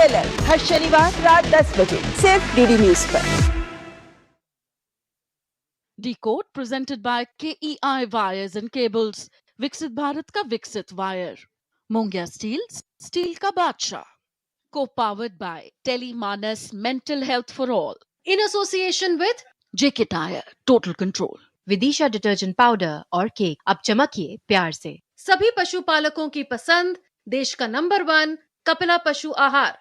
Trailer हर शनिवार रात 10 बजे सिर्फ डीडी न्यूज पर। Decode presented by KEI Wires and Cables. विकसित भारत का विकसित वायर। मोंगिया स्टील का बादशाह। Co-powered by Telemanas Mental Health for All. In association with JK Tyre, Total Control. Vidisha detergent powder और केक, अब चमकिए प्यार से। सभी पशुपालकों की पसंद, देश का नंबर 1 कपिला पशु आहार।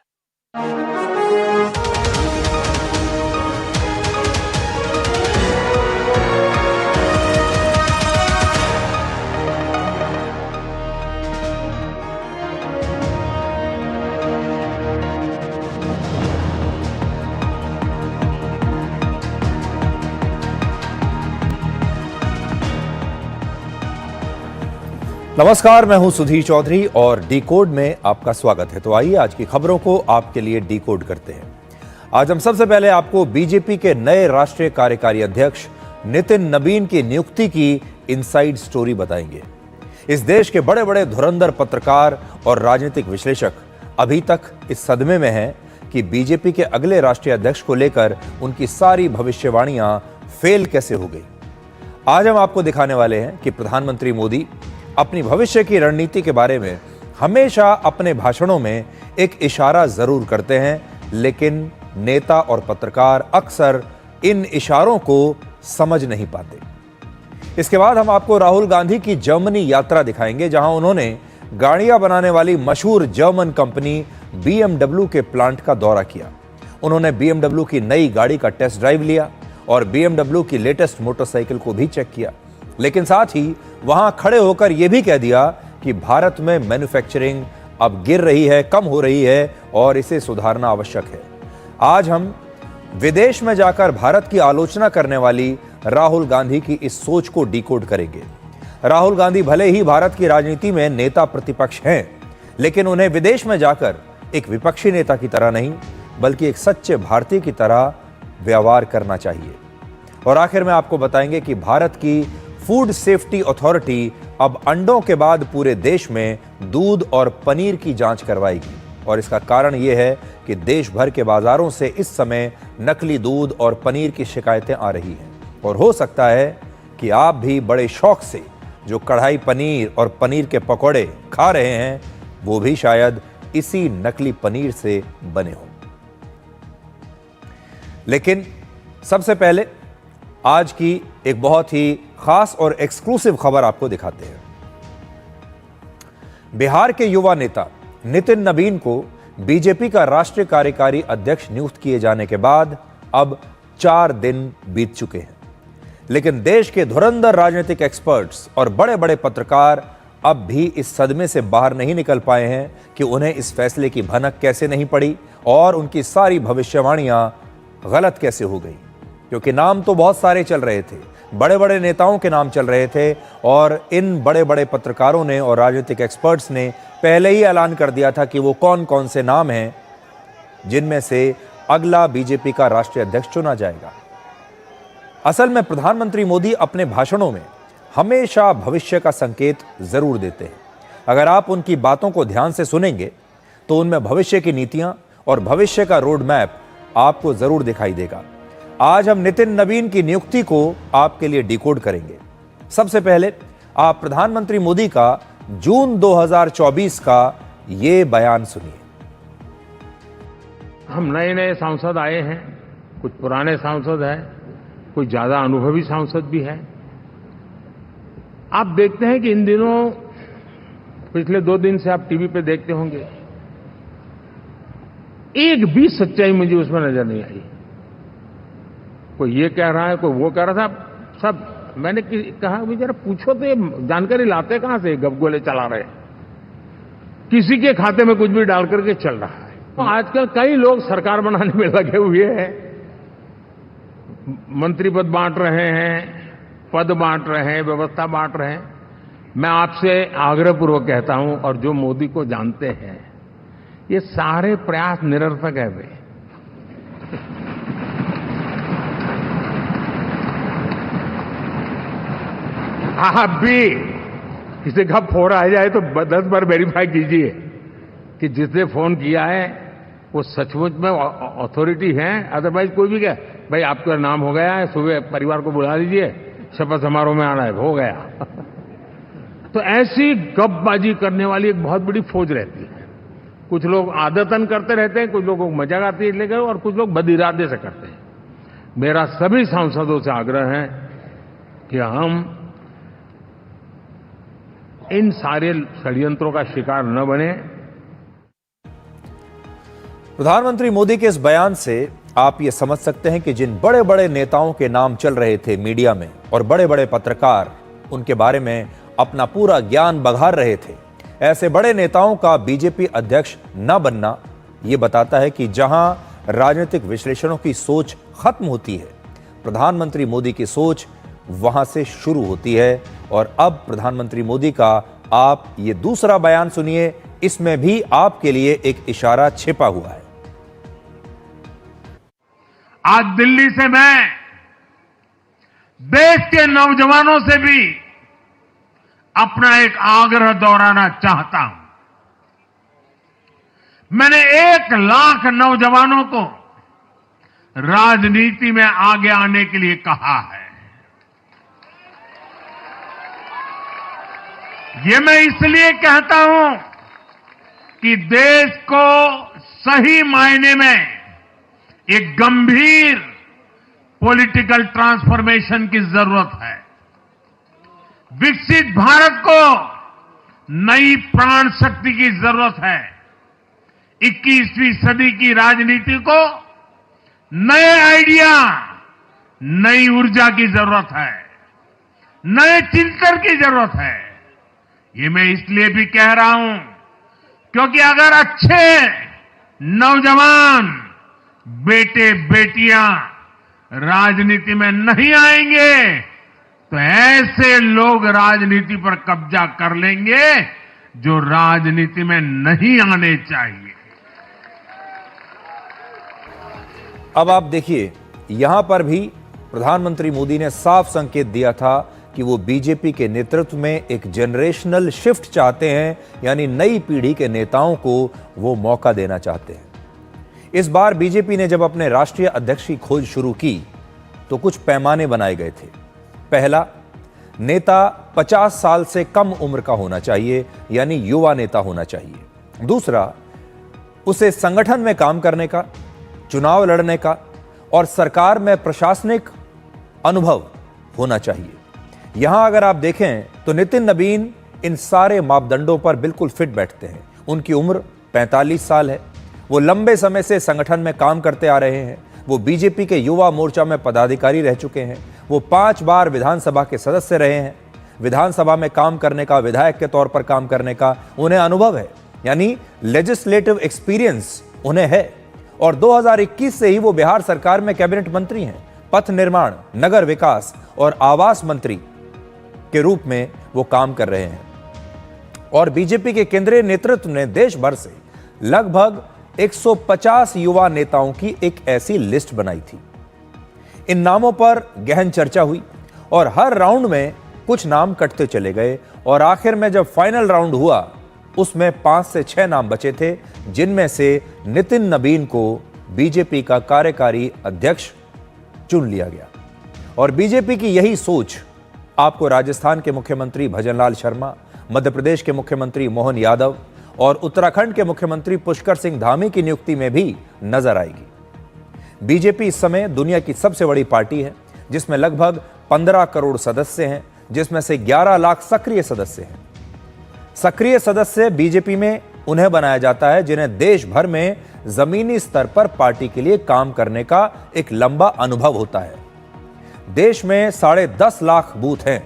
नमस्कार, मैं हूं सुधीर चौधरी और डिकोड में आपका स्वागत है। तो आइए आज की खबरों को आपके लिए डिकोड करते हैं। आज हम सबसे पहले आपको बीजेपी के नए राष्ट्रीय कार्यकारी अध्यक्ष नितिन नबीन की नियुक्ति की इनसाइड स्टोरी बताएंगे। इस देश के बड़े बड़े धुरंधर पत्रकार और राजनीतिक विश्लेषक अभी तक इस सदमे में हैं कि बीजेपी के अगले राष्ट्रीय अध्यक्ष को लेकर उनकी सारी भविष्यवाणियां फेल कैसे हो गई। आज हम आपको दिखाने वाले हैं कि प्रधानमंत्री मोदी अपनी भविष्य की रणनीति के बारे में हमेशा अपने भाषणों में एक इशारा जरूर करते हैं, लेकिन नेता और पत्रकार अक्सर इन इशारों को समझ नहीं पाते। इसके बाद हम आपको राहुल गांधी की जर्मनी यात्रा दिखाएंगे, जहां उन्होंने गाड़ियां बनाने वाली मशहूर जर्मन कंपनी BMW के प्लांट का दौरा किया। उन्होंने BMW की नई गाड़ी का टेस्ट ड्राइव लिया और BMW की लेटेस्ट मोटरसाइकिल को भी चेक किया, लेकिन साथ ही वहां खड़े होकर यह भी कह दिया कि भारत में मैन्युफैक्चरिंग अब गिर रही है, कम हो रही है और इसे सुधारना आवश्यक है। आज हम विदेश में जाकर भारत की आलोचना करने वाली राहुल गांधी की इस सोच को डिकोड करेंगे। राहुल गांधी भले ही भारत की राजनीति में नेता प्रतिपक्ष हैं, लेकिन उन्हें विदेश में जाकर एक विपक्षी नेता की तरह नहीं, बल्कि एक सच्चे भारतीय की तरह व्यवहार करना चाहिए। और आखिर में आपको बताएंगे कि भारत की फूड सेफ्टी अथॉरिटी अब अंडों के बाद पूरे देश में दूध और पनीर की जांच करवाएगी, और इसका कारण यह है कि देश भर के बाजारों से इस समय नकली दूध और पनीर की शिकायतें आ रही हैं। और हो सकता है कि आप भी बड़े शौक से जो कढ़ाई पनीर और पनीर के पकौड़े खा रहे हैं, वो भी शायद इसी नकली पनीर से बने हों। लेकिन सबसे पहले आज की एक बहुत ही खास और एक्सक्लूसिव खबर आपको दिखाते हैं। बिहार के युवा नेता नितिन नबीन को बीजेपी का राष्ट्रीय कार्यकारी अध्यक्ष नियुक्त किए जाने के बाद अब 4 दिन बीत चुके हैं, लेकिन देश के धुरंधर राजनीतिक एक्सपर्ट्स और बड़े बड़े पत्रकार अब भी इस सदमे से बाहर नहीं निकल पाए हैं कि उन्हें इस फैसले की भनक कैसे नहीं पड़ी और उनकी सारी भविष्यवाणियां गलत कैसे हो गई। क्योंकि नाम तो बहुत सारे चल रहे थे, बड़े बड़े नेताओं के नाम चल रहे थे, और इन बड़े बड़े पत्रकारों ने और राजनीतिक एक्सपर्ट्स ने पहले ही ऐलान कर दिया था कि वो कौन कौन से नाम हैं जिनमें से अगला बीजेपी का राष्ट्रीय अध्यक्ष चुना जाएगा। असल में प्रधानमंत्री मोदी अपने भाषणों में हमेशा भविष्य का संकेत जरूर देते हैं। अगर आप उनकी बातों को ध्यान से सुनेंगे तो उनमें भविष्य की नीतियां और भविष्य का रोड मैप आपको जरूर दिखाई देगा। आज हम नितिन नबीन की नियुक्ति को आपके लिए डिकोड करेंगे। सबसे पहले आप प्रधानमंत्री मोदी का जून 2024 का ये बयान सुनिए। हम नए नए सांसद आए हैं, कुछ पुराने सांसद हैं, कुछ ज्यादा अनुभवी सांसद भी हैं। आप देखते हैं कि इन दिनों पिछले 2 दिन से आप टीवी पे देखते होंगे, एक भी सच्चाई मुझे उसमें नजर नहीं आई। कोई ये कह रहा है, कोई वो कह रहा था, सब मैंने कहा मुझे जरा पूछो तो ये जानकारी लाते कहां से, गपगोले चला रहे, किसी के खाते में कुछ भी डाल करके चल रहा है। तो आजकल कई लोग सरकार बनाने में लगे हुए हैं, मंत्री पद बांट रहे हैं, पद बांट रहे हैं, व्यवस्था बांट रहे हैं। मैं आपसे आग्रहपूर्वक कहता हूं, और जो मोदी को जानते हैं, ये सारे प्रयास निरर्थक है। वे आप भी किसी का फोन आ जाए तो 10 बार वेरीफाई कीजिए कि जिसने फोन किया है वो सचमुच में अथॉरिटी है, अदरवाइज कोई भी कहे भाई आपका नाम हो गया है, सुबह परिवार को बुला लीजिए, शपथ समारोह में आना है, हो गया। तो ऐसी गपबाजी करने वाली एक बहुत बड़ी फौज रहती है। कुछ लोग आदतन करते रहते हैं, कुछ लोगों को मजाक आती है लेकर, और कुछ लोग बदइरादे से करते हैं। मेरा सभी सांसदों से आग्रह है कि हम इन सारे षड्यंत्रों का शिकार न बने। प्रधानमंत्री मोदी के इस बयान से आप ये समझ सकते हैं कि जिन बड़े बड़े नेताओं के नाम चल रहे थे मीडिया में और बड़े बड़े पत्रकार उनके बारे में अपना पूरा ज्ञान बघार रहे थे, ऐसे बड़े नेताओं का बीजेपी अध्यक्ष न बनना ये बताता है कि जहां राजनीतिक विश्लेषणों की सोच खत्म होती है, प्रधानमंत्री मोदी की सोच वहां से शुरू होती है। और अब प्रधानमंत्री मोदी का आप ये दूसरा बयान सुनिए, इसमें भी आपके लिए एक इशारा छिपा हुआ है। आज दिल्ली से मैं देश के नौजवानों से भी अपना एक आग्रह दोहराना चाहता हूं। मैंने 1 लाख नौजवानों को राजनीति में आगे आने के लिए कहा है। ये मैं इसलिए कहता हूं कि देश को सही मायने में एक गंभीर पॉलिटिकल ट्रांसफॉर्मेशन की जरूरत है। विकसित भारत को नई प्राण शक्ति की जरूरत है। 21वीं सदी की राजनीति को नए आइडिया, नई ऊर्जा की जरूरत है, नए चिंतन की जरूरत है। ये मैं इसलिए भी कह रहा हूं क्योंकि अगर अच्छे नौजवान बेटे बेटियां राजनीति में नहीं आएंगे तो ऐसे लोग राजनीति पर कब्जा कर लेंगे जो राजनीति में नहीं आने चाहिए। अब आप देखिए, यहां पर भी प्रधानमंत्री मोदी ने साफ संकेत दिया था कि वो बीजेपी के नेतृत्व में एक जनरेशनल शिफ्ट चाहते हैं, यानी नई पीढ़ी के नेताओं को वो मौका देना चाहते हैं। इस बार बीजेपी ने जब अपने राष्ट्रीय अध्यक्ष की खोज शुरू की तो कुछ पैमाने बनाए गए थे। पहला, नेता 50 साल से कम उम्र का होना चाहिए, यानी युवा नेता होना चाहिए। दूसरा, उसे संगठन में काम करने का, चुनाव लड़ने का और सरकार में प्रशासनिक अनुभव होना चाहिए। यहां अगर आप देखें तो नितिन नबीन इन सारे मापदंडों पर बिल्कुल फिट बैठते हैं। उनकी उम्र 45 साल है, वो लंबे समय से संगठन में काम करते आ रहे हैं, वो बीजेपी के युवा मोर्चा में पदाधिकारी रह चुके हैं, वो 5 बार विधानसभा के सदस्य रहे हैं, विधानसभा में काम करने का, विधायक के तौर पर काम करने का उन्हें अनुभव है, यानी लेजिस्लेटिव एक्सपीरियंस उन्हें है। और 2021 से ही वो बिहार सरकार में कैबिनेट मंत्री हैं, पथ निर्माण, नगर विकास और आवास मंत्री के रूप में वो काम कर रहे हैं। और बीजेपी के केंद्रीय नेतृत्व ने देश भर से लगभग 150 युवा नेताओं की एक ऐसी लिस्ट बनाई थी। इन नामों पर गहन चर्चा हुई और हर राउंड में कुछ नाम कटते चले गए और आखिर में जब फाइनल राउंड हुआ उसमें 5 से 6 नाम बचे थे, जिनमें से नितिन नबीन को बीजेपी का कार्यकारी अध्यक्ष चुन लिया गया। और बीजेपी की यही सोच आपको राजस्थान के मुख्यमंत्री भजनलाल शर्मा, मध्य प्रदेश के मुख्यमंत्री मोहन यादव और उत्तराखंड के मुख्यमंत्री पुष्कर सिंह धामी की नियुक्ति में भी नजर आएगी। बीजेपी इस समय दुनिया की सबसे बड़ी पार्टी है, जिसमें लगभग 15 करोड़ सदस्य हैं, जिसमें से 11 लाख सक्रिय सदस्य हैं। सक्रिय सदस्य बीजेपी में उन्हें बनाया जाता है जिन्हें देश भर में जमीनी स्तर पर पार्टी के लिए काम करने का एक लंबा अनुभव होता है। देश में 10.5 लाख बूथ हैं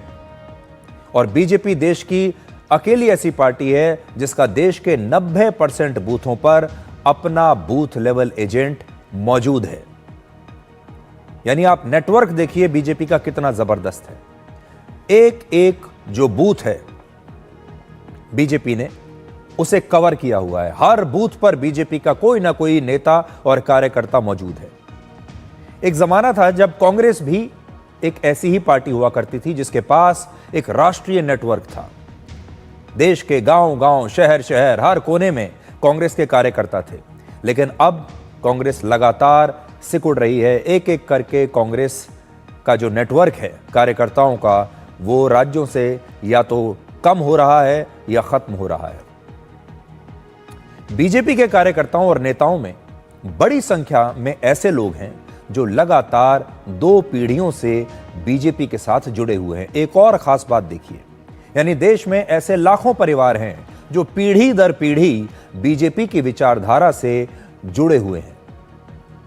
और बीजेपी देश की अकेली ऐसी पार्टी है जिसका देश के 90% बूथों पर अपना बूथ लेवल एजेंट मौजूद है। यानी आप नेटवर्क देखिए बीजेपी का कितना जबरदस्त है। एक एक जो बूथ है बीजेपी ने उसे कवर किया हुआ है। हर बूथ पर बीजेपी का कोई ना कोई नेता और कार्यकर्ता मौजूद है। एक जमाना था जब कांग्रेस भी एक ऐसी ही पार्टी हुआ करती थी जिसके पास एक राष्ट्रीय नेटवर्क था। देश के गांव-गांव, शहर-शहर, हर कोने में कांग्रेस के कार्यकर्ता थे। लेकिन अब कांग्रेस लगातार सिकुड़ रही है। एक एक करके कांग्रेस का जो नेटवर्क है कार्यकर्ताओं का, वो राज्यों से या तो कम हो रहा है या खत्म हो रहा है। बीजेपी के कार्यकर्ताओं और नेताओं में बड़ी संख्या में ऐसे लोग हैं जो लगातार 2 पीढ़ियों से बीजेपी के साथ जुड़े हुए हैं। एक और खास बात देखिए, यानी देश में ऐसे लाखों परिवार हैं जो पीढ़ी दर पीढ़ी बीजेपी की विचारधारा से जुड़े हुए हैं।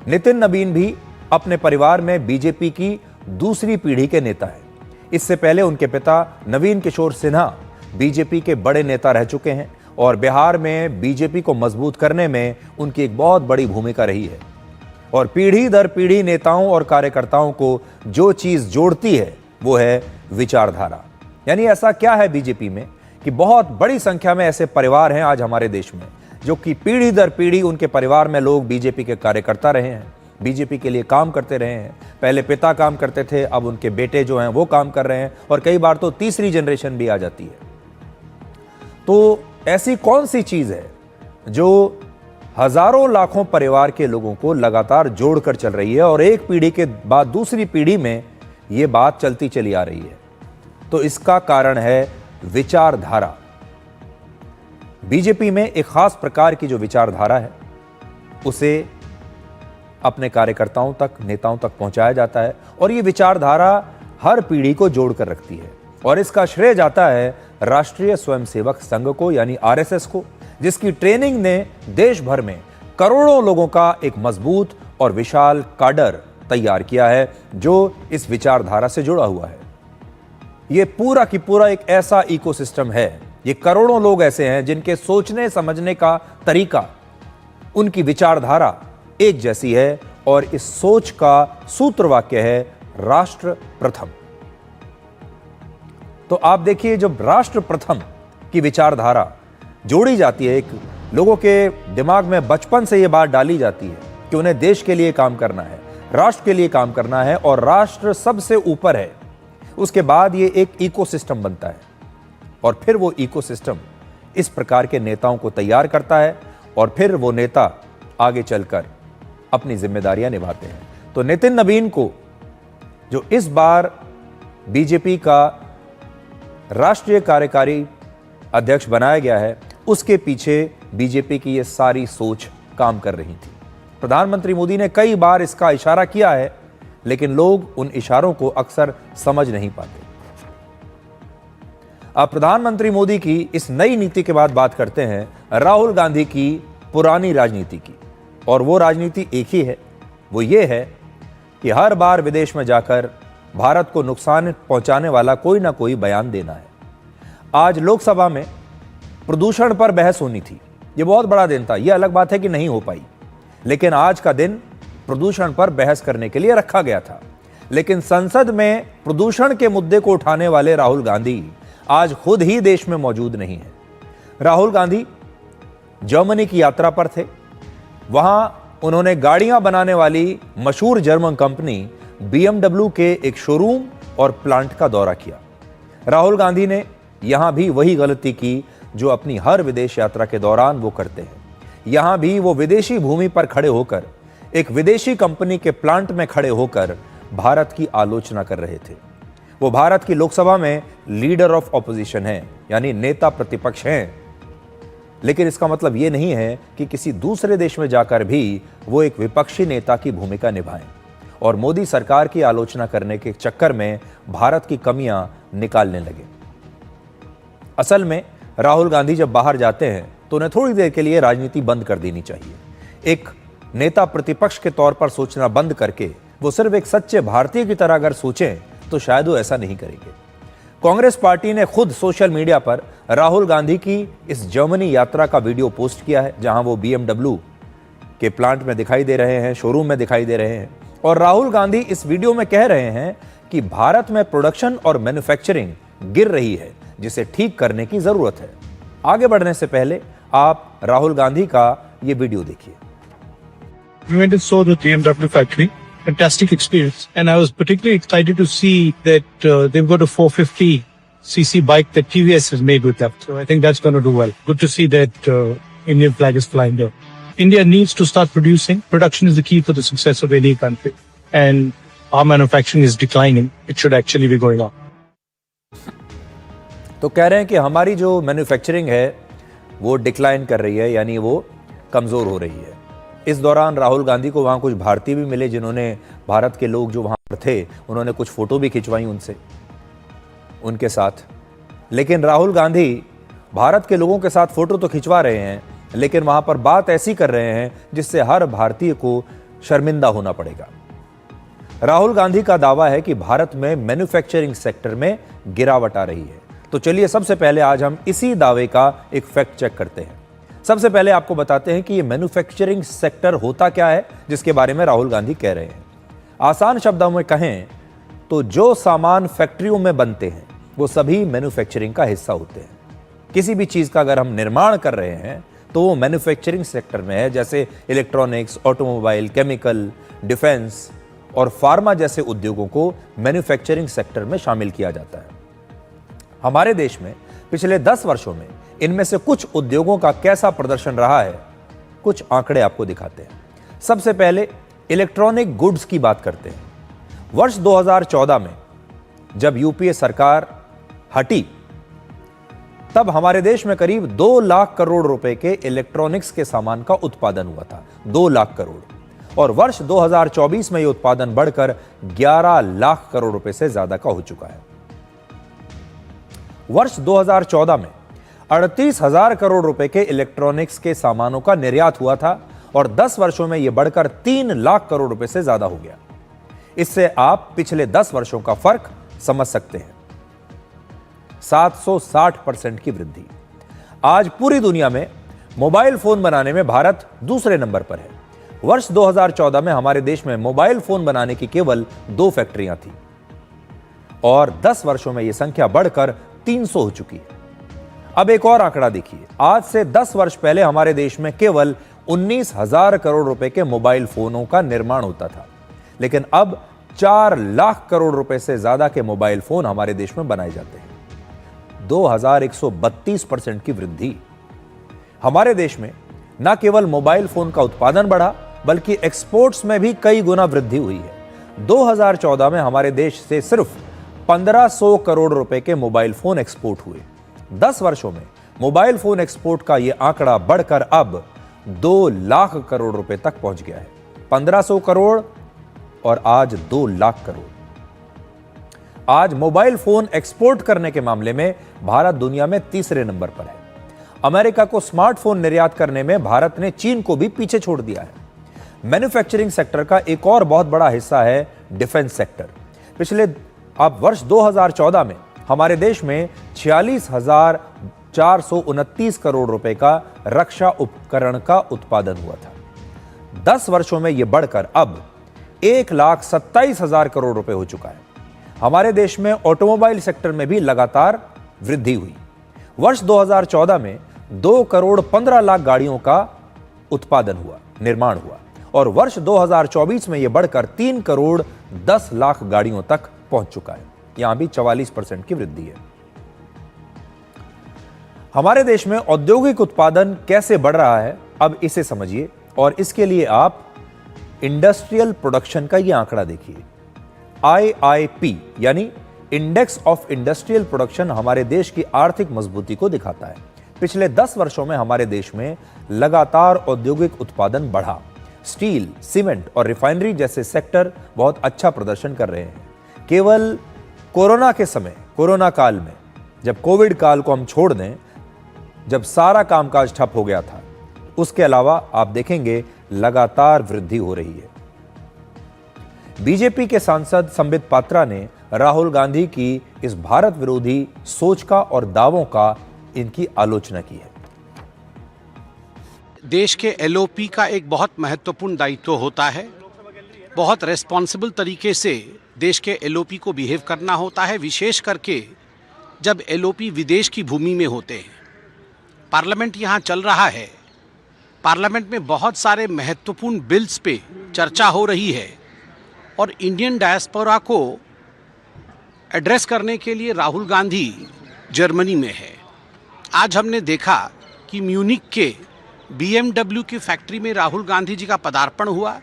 नितिन नवीन भी अपने परिवार में बीजेपी की दूसरी पीढ़ी के नेता हैं। इससे पहले उनके पिता नवीन किशोर सिन्हा बीजेपी के बड़े नेता रह चुके हैं और बिहार में बीजेपी को मजबूत करने में उनकी एक बहुत बड़ी भूमिका रही है। और पीढ़ी दर पीढ़ी नेताओं और कार्यकर्ताओं को जो चीज जोड़ती है वो है विचारधारा। यानी ऐसा क्या है बीजेपी में कि बहुत बड़ी संख्या में ऐसे परिवार हैं आज हमारे देश में जो कि पीढ़ी दर पीढ़ी उनके परिवार में लोग बीजेपी के कार्यकर्ता रहे हैं, बीजेपी के लिए काम करते रहे हैं। पहले पिता काम करते थे, अब उनके बेटे जो हैं वो काम कर रहे हैं और कई बार तो तीसरी जनरेशन भी आ जाती है। तो ऐसी कौन सी चीज है जो हजारों लाखों परिवार के लोगों को लगातार जोड़कर चल रही है और एक पीढ़ी के बाद दूसरी पीढ़ी में यह बात चलती चली आ रही है? तो इसका कारण है विचारधारा। बीजेपी में एक खास प्रकार की जो विचारधारा है उसे अपने कार्यकर्ताओं तक, नेताओं तक पहुंचाया जाता है और ये विचारधारा हर पीढ़ी को जोड़कर रखती है। और इसका श्रेय जाता है राष्ट्रीय स्वयंसेवक संघ को, यानी आरएसएस को, जिसकी ट्रेनिंग ने देश भर में करोड़ों लोगों का एक मजबूत और विशाल काडर तैयार किया है जो इस विचारधारा से जुड़ा हुआ है। ये पूरा की पूरा एक ऐसा इकोसिस्टम है, ये करोड़ों लोग ऐसे हैं जिनके सोचने समझने का तरीका, उनकी विचारधारा एक जैसी है और इस सोच का सूत्र वाक्य है राष्ट्र प्रथम। तो आप देखिए, जब राष्ट्र प्रथम की विचारधारा जोड़ी जाती है, एक लोगों के दिमाग में बचपन से यह बात डाली जाती है कि उन्हें देश के लिए काम करना है, राष्ट्र के लिए काम करना है और राष्ट्र सबसे ऊपर है, उसके बाद ये एक इकोसिस्टम बनता है और फिर वो इकोसिस्टम इस प्रकार के नेताओं को तैयार करता है और फिर वो नेता आगे चलकर अपनी जिम्मेदारियां निभाते हैं। तो नितिन नवीन को जो इस बार बीजेपी का राष्ट्रीय कार्यकारी अध्यक्ष बनाया गया है, उसके पीछे बीजेपी की ये सारी सोच काम कर रही थी। प्रधानमंत्री मोदी ने कई बार इसका इशारा किया है, लेकिन लोग उन इशारों को अक्सर समझ नहीं पाते। अब प्रधानमंत्री मोदी की इस नई नीति के बाद बात करते हैं राहुल गांधी की पुरानी राजनीति की। और वो राजनीति एक ही है, वो ये है कि हर बार विदेश में जाकर भारत को नुकसान पहुंचाने वाला कोई ना कोई बयान देना है। आज लोकसभा में प्रदूषण पर बहस होनी थी, ये बहुत बड़ा दिन था, ये अलग बात है कि नहीं हो पाई, लेकिन आज का दिन प्रदूषण पर बहस करने के लिए रखा गया था। लेकिन संसद में प्रदूषण के मुद्दे को उठाने वाले राहुल गांधी आज खुद ही देश में मौजूद नहीं है। राहुल गांधी जर्मनी की यात्रा पर थे, वहां उन्होंने गाड़ियां बनाने वाली मशहूर जर्मन कंपनी BMW के एक शोरूम और प्लांट का दौरा किया। राहुल गांधी ने यहां भी वही गलती की जो अपनी हर विदेश यात्रा के दौरान वो करते हैं। यहां भी वो विदेशी भूमि पर खड़े होकर, एक विदेशी कंपनी के प्लांट में खड़े होकर भारत की आलोचना कर रहे थे। वो भारत की लोकसभा में लीडर ऑफ ऑपोजिशन हैं, यानी नेता प्रतिपक्ष हैं, लेकिन इसका मतलब ये नहीं है कि किसी दूसरे देश में जाकर भी वो एक विपक्षी नेता की भूमिका निभाएं और मोदी सरकार की आलोचना करने के चक्कर में भारत की कमियां निकालने लगे। असल में राहुल गांधी जब बाहर जाते हैं तो उन्हें थोड़ी देर के लिए राजनीति बंद कर देनी चाहिए। एक नेता प्रतिपक्ष के तौर पर सोचना बंद करके वो सिर्फ एक सच्चे भारतीय की तरह अगर सोचें तो शायद वो ऐसा नहीं करेंगे। कांग्रेस पार्टी ने खुद सोशल मीडिया पर राहुल गांधी की इस जर्मनी यात्रा का वीडियो पोस्ट किया है, जहां वो BMW के प्लांट में दिखाई दे रहे हैं, शोरूम में दिखाई दे रहे हैं। और राहुल गांधी इस वीडियो में कह रहे हैं कि भारत में प्रोडक्शन और मैन्युफैक्चरिंग गिर रही है, जिसे ठीक करने की जरूरत है। आगे बढ़ने से पहले आप राहुल गांधी का ये वीडियो देखिए। We went and saw the BMW factory. Fantastic experience. And I was particularly excited to see that they've got a 450cc bike that TVS has made with them. So I think that's going to do well. Good to see that Indian flag is flying there. India needs to start producing. Production is the key for the success of any country. And our manufacturing is declining. It should actually be going up. तो कह रहे हैं कि हमारी जो manufacturing है वो decline कर रही है, यानी वो कमज़ोर हो रही है। इस दौरान राहुल गांधी को वहाँ कुछ भारतीय भी मिले जिन्होंने भारत के लोग जो वहाँ पर थे उन्होंने कुछ फ़ोटो भी खिंचवाई उनके साथ। लेकिन राहुल गांधी भारत के लोगों के साथ फ़ोटो तो खिंचवा रहे हैं, लेकिन वहाँ पर बात ऐसी कर रहे हैं जिससे हर भारतीय को शर्मिंदा होना पड़ेगा। राहुल गांधी का दावा है कि भारत में मैन्युफैक्चरिंग सेक्टर में गिरावट आ रही है। तो चलिए सबसे पहले आज हम इसी दावे का एक फैक्ट चेक करते हैं। सबसे पहले आपको बताते हैं कि ये मैन्युफैक्चरिंग सेक्टर होता क्या है जिसके बारे में राहुल गांधी कह रहे हैं। आसान शब्दों में कहें तो जो सामान फैक्ट्रियों में बनते हैं वो सभी मैन्युफैक्चरिंग का हिस्सा होते हैं। किसी भी चीज का अगर हम निर्माण कर रहे हैं तो वो मैन्युफैक्चरिंग सेक्टर में है, जैसे इलेक्ट्रॉनिक्स, ऑटोमोबाइल, केमिकल, डिफेंस और फार्मा जैसे उद्योगों को मैन्युफैक्चरिंग सेक्टर में शामिल किया जाता है। हमारे देश में पिछले 10 वर्षों में इनमें से कुछ उद्योगों का कैसा प्रदर्शन रहा है, कुछ आंकड़े आपको दिखाते हैं। सबसे पहले इलेक्ट्रॉनिक गुड्स की बात करते हैं। वर्ष 2014 में जब यूपीए सरकार हटी तब हमारे देश में करीब 2 लाख करोड़ रुपए के इलेक्ट्रॉनिक्स के सामान का उत्पादन हुआ था। 2 लाख करोड़। और वर्ष 2024 में यह उत्पादन बढ़कर 11 लाख करोड़ रुपए से ज्यादा का हो चुका है। वर्ष 2014 में 38,000 करोड़ रुपए के इलेक्ट्रॉनिक्स के सामानों का निर्यात हुआ था और 10 वर्षों में यह बढ़कर 3 लाख करोड़ रुपए से ज्यादा हो गया। इससे आप पिछले 10 वर्षों का फर्क समझ सकते हैं। 760% की वृद्धि। आज पूरी दुनिया में मोबाइल फोन बनाने में भारत दूसरे नंबर पर है। वर्ष 2014 में हमारे देश में मोबाइल फोन बनाने की केवल 2 फैक्ट्रियां थी और 10 वर्षों में यह संख्या बढ़कर 300 हो चुकी है। अब एक और आंकड़ा देखिए। आज से 10 वर्ष पहले हमारे देश में केवल 19,000 करोड़ रुपए के मोबाइल फोनों का निर्माण होता था, लेकिन अब 4 लाख करोड़ रुपए से ज्यादा के मोबाइल फोन हमारे देश में बनाए जाते हैं। 2132% की वृद्धि। हमारे देश में न केवल मोबाइल फोन का उत्पादन बढ़ा बल्कि एक्सपोर्ट्स में भी कई गुना वृद्धि हुई है। 2014 में हमारे देश से सिर्फ 1500 करोड़ रुपए के मोबाइल फोन एक्सपोर्ट हुए। 10 वर्षों में मोबाइल फोन एक्सपोर्ट का यह आंकड़ा बढ़कर अब 2 लाख करोड़ रुपए तक पहुंच गया है। 1500 करोड़ और आज 2 लाख करोड़। आज मोबाइल फोन एक्सपोर्ट करने के मामले में भारत दुनिया में तीसरे नंबर पर है। अमेरिका को स्मार्टफोन निर्यात करने में भारत ने चीन को भी पीछे छोड़ दिया है। मैन्युफैक्चरिंग सेक्टर का एक और बहुत बड़ा हिस्सा है डिफेंस सेक्टर। पिछले वर्ष 2014 में हमारे देश में 46,429 करोड़ रुपए का रक्षा उपकरण का उत्पादन हुआ था। 10 वर्षों में यह बढ़कर अब 1,27,000 करोड़ रुपए हो चुका है। हमारे देश में ऑटोमोबाइल सेक्टर में भी लगातार वृद्धि हुई। वर्ष 2014 में 2,15,00,000 गाड़ियों का उत्पादन हुआ, निर्माण हुआ और वर्ष 2024 में यह बढ़कर 3,10,00,000 गाड़ियों तक पहुंच चुका है। यहां भी 44% की वृद्धि है। हमारे देश में औद्योगिक उत्पादन कैसे बढ़ रहा है, अब इसे समझिए और इसके लिए आप इंडस्ट्रियल प्रोडक्शन का यह आंकड़ा देखिए। IIP यानी इंडेक्स ऑफ इंडस्ट्रियल प्रोडक्शन हमारे देश की आर्थिक मजबूती को दिखाता है। पिछले 10 वर्षों में हमारे देश में लगातार औद्योगिक उत्पादन बढ़ा। स्टील, सीमेंट और रिफाइनरी जैसे सेक्टर बहुत अच्छा प्रदर्शन कर रहे हैं। केवल कोरोना के समय, कोरोना काल में, जब कोविड काल को हम छोड़ दें, जब सारा कामकाज ठप हो गया था, उसके अलावा आप देखेंगे लगातार वृद्धि हो रही है। बीजेपी के सांसद संबित पात्रा ने राहुल गांधी की इस भारत विरोधी सोच का और दावों का इनकी आलोचना की है। देश के एलओपी का एक बहुत महत्वपूर्ण दायित्व होता है। बहुत रेस्पॉन्सिबल तरीके से देश के एलओपी को बिहेव करना होता है, विशेष करके जब एलओपी विदेश की भूमि में होते हैं। पार्लियामेंट यहाँ चल रहा है, पार्लियामेंट में बहुत सारे महत्वपूर्ण बिल्स पे चर्चा हो रही है और इंडियन डायस्पोरा को एड्रेस करने के लिए राहुल गांधी जर्मनी में है। आज हमने देखा कि म्यूनिक के BMW की फैक्ट्री में राहुल गांधी जी का पदार्पण हुआ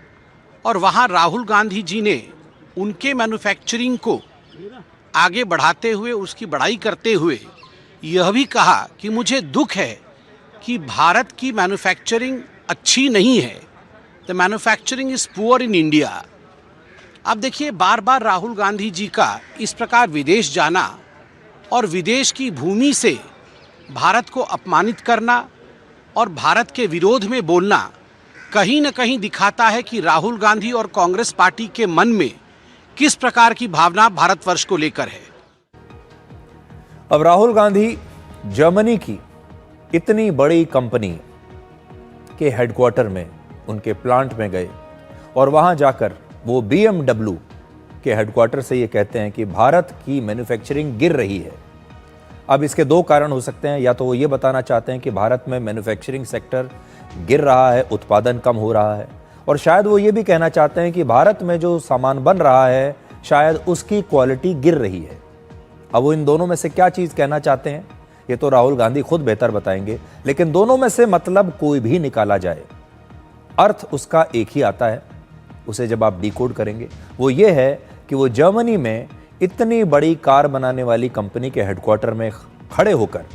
और वहाँ राहुल गांधी जी ने उनके मैन्युफैक्चरिंग को आगे बढ़ाते हुए, उसकी बढ़ाई करते हुए यह भी कहा कि मुझे दुख है कि भारत की मैन्युफैक्चरिंग अच्छी नहीं है, the manufacturing is poor in India. अब देखिए, बार बार राहुल गांधी जी का इस प्रकार विदेश जाना और विदेश की भूमि से भारत को अपमानित करना और भारत के विरोध में बोलना कहीं न कहीं दिखाता है कि राहुल गांधी और कांग्रेस पार्टी के मन में किस प्रकार की भावना भारतवर्ष को लेकर है। अब राहुल गांधी जर्मनी की इतनी बड़ी कंपनी के हेडक्वार्टर में, उनके प्लांट में गए और वहां जाकर वो BMW के हेडक्वार्टर से ये कहते हैं कि भारत की मैन्युफैक्चरिंग गिर रही है। अब इसके दो कारण हो सकते हैं, या तो वो ये बताना चाहते हैं कि भारत में मैन्युफैक्चरिंग सेक्टर गिर रहा है, उत्पादन कम हो रहा है, और शायद वो ये भी कहना चाहते हैं कि भारत में जो सामान बन रहा है शायद उसकी क्वालिटी गिर रही है। अब वो इन दोनों में से क्या चीज़ कहना चाहते हैं ये तो राहुल गांधी खुद बेहतर बताएंगे, लेकिन दोनों में से मतलब कोई भी निकाला जाए, अर्थ उसका एक ही आता है। उसे जब आप डिकोड करेंगे वो ये है कि वो जर्मनी में इतनी बड़ी कार बनाने वाली कंपनी के हेडक्वार्टर में खड़े होकर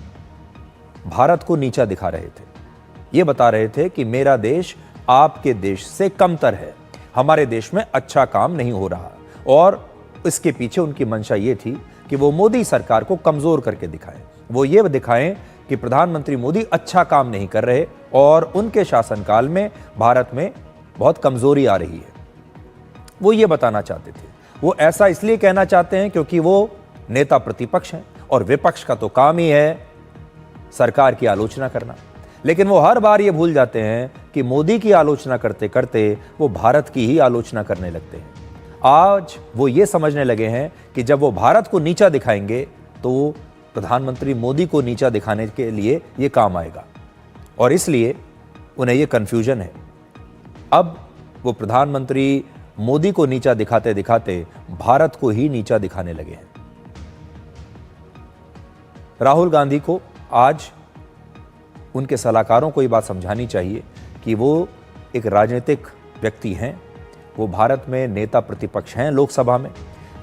भारत को नीचा दिखा रहे थे। ये बता रहे थे कि मेरा देश आपके देश से कमतर है, हमारे देश में अच्छा काम नहीं हो रहा, और इसके पीछे उनकी मंशा ये थी कि वो मोदी सरकार को कमजोर करके दिखाएं। वो ये दिखाएं कि प्रधानमंत्री मोदी अच्छा काम नहीं कर रहे और उनके शासनकाल में भारत में बहुत कमजोरी आ रही है। वो ये बताना चाहते थे। वो ऐसा इसलिए कहना चाहते हैं क्योंकि वो नेता प्रतिपक्ष हैं और विपक्ष का तो काम ही है सरकार की आलोचना करना। लेकिन वो हर बार ये भूल जाते हैं कि मोदी की आलोचना करते करते वो भारत की ही आलोचना करने लगते हैं। आज वो ये समझने लगे हैं कि जब वो भारत को नीचा दिखाएंगे तो प्रधानमंत्री मोदी को नीचा दिखाने के लिए ये काम आएगा, और इसलिए उन्हें ये कंफ्यूजन है। अब वो प्रधानमंत्री मोदी को नीचा दिखाते दिखाते भारत को ही नीचा दिखाने लगे हैं। राहुल गांधी को आज उनके सलाहकारों को ये बात समझानी चाहिए कि वो एक राजनीतिक व्यक्ति हैं, वो भारत में नेता प्रतिपक्ष हैं लोकसभा में,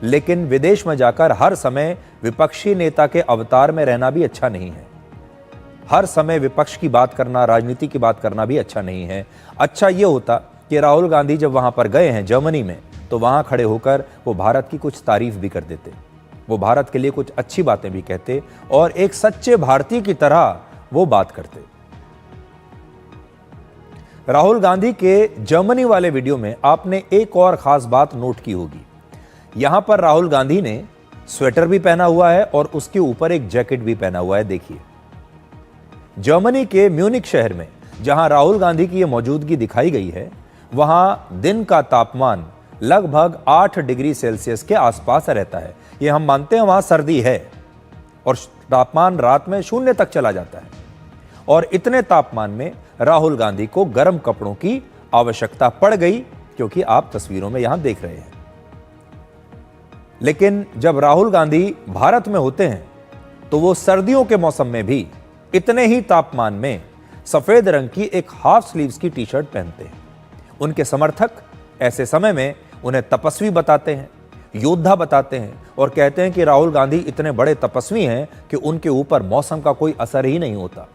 लेकिन विदेश में जाकर हर समय विपक्षी नेता के अवतार में रहना भी अच्छा नहीं है। हर समय विपक्ष की बात करना, राजनीति की बात करना भी अच्छा नहीं है। अच्छा ये होता कि राहुल गांधी जब वहां पर गए हैं जर्मनी में, तो वहां खड़े होकर वो भारत की कुछ तारीफ भी कर देते, वो भारत के लिए कुछ अच्छी बातें भी कहते और एक सच्चे भारतीय की तरह वो बात करते। राहुल गांधी के जर्मनी वाले वीडियो में आपने एक और खास बात नोट की होगी। यहां पर राहुल गांधी ने स्वेटर भी पहना हुआ है और उसके ऊपर एक जैकेट भी पहना हुआ है। देखिए, जर्मनी के म्यूनिक शहर में जहां राहुल गांधी की यह मौजूदगी दिखाई गई है, वहां दिन का तापमान लगभग 8 डिग्री सेल्सियस के आसपास रहता है। ये हम मानते हैं वहां सर्दी है और तापमान रात में 0 तक चला जाता है, और इतने तापमान में राहुल गांधी को गर्म कपड़ों की आवश्यकता पड़ गई, क्योंकि आप तस्वीरों में यहां देख रहे हैं। लेकिन जब राहुल गांधी भारत में होते हैं तो वो सर्दियों के मौसम में भी इतने ही तापमान में सफेद रंग की एक हाफ स्लीव्स की टी शर्ट पहनते हैं। उनके समर्थक ऐसे समय में उन्हें तपस्वी बताते हैं, योद्धा बताते हैं, और कहते हैं कि राहुल गांधी इतने बड़े तपस्वी हैं कि उनके ऊपर मौसम का कोई असर ही नहीं होता,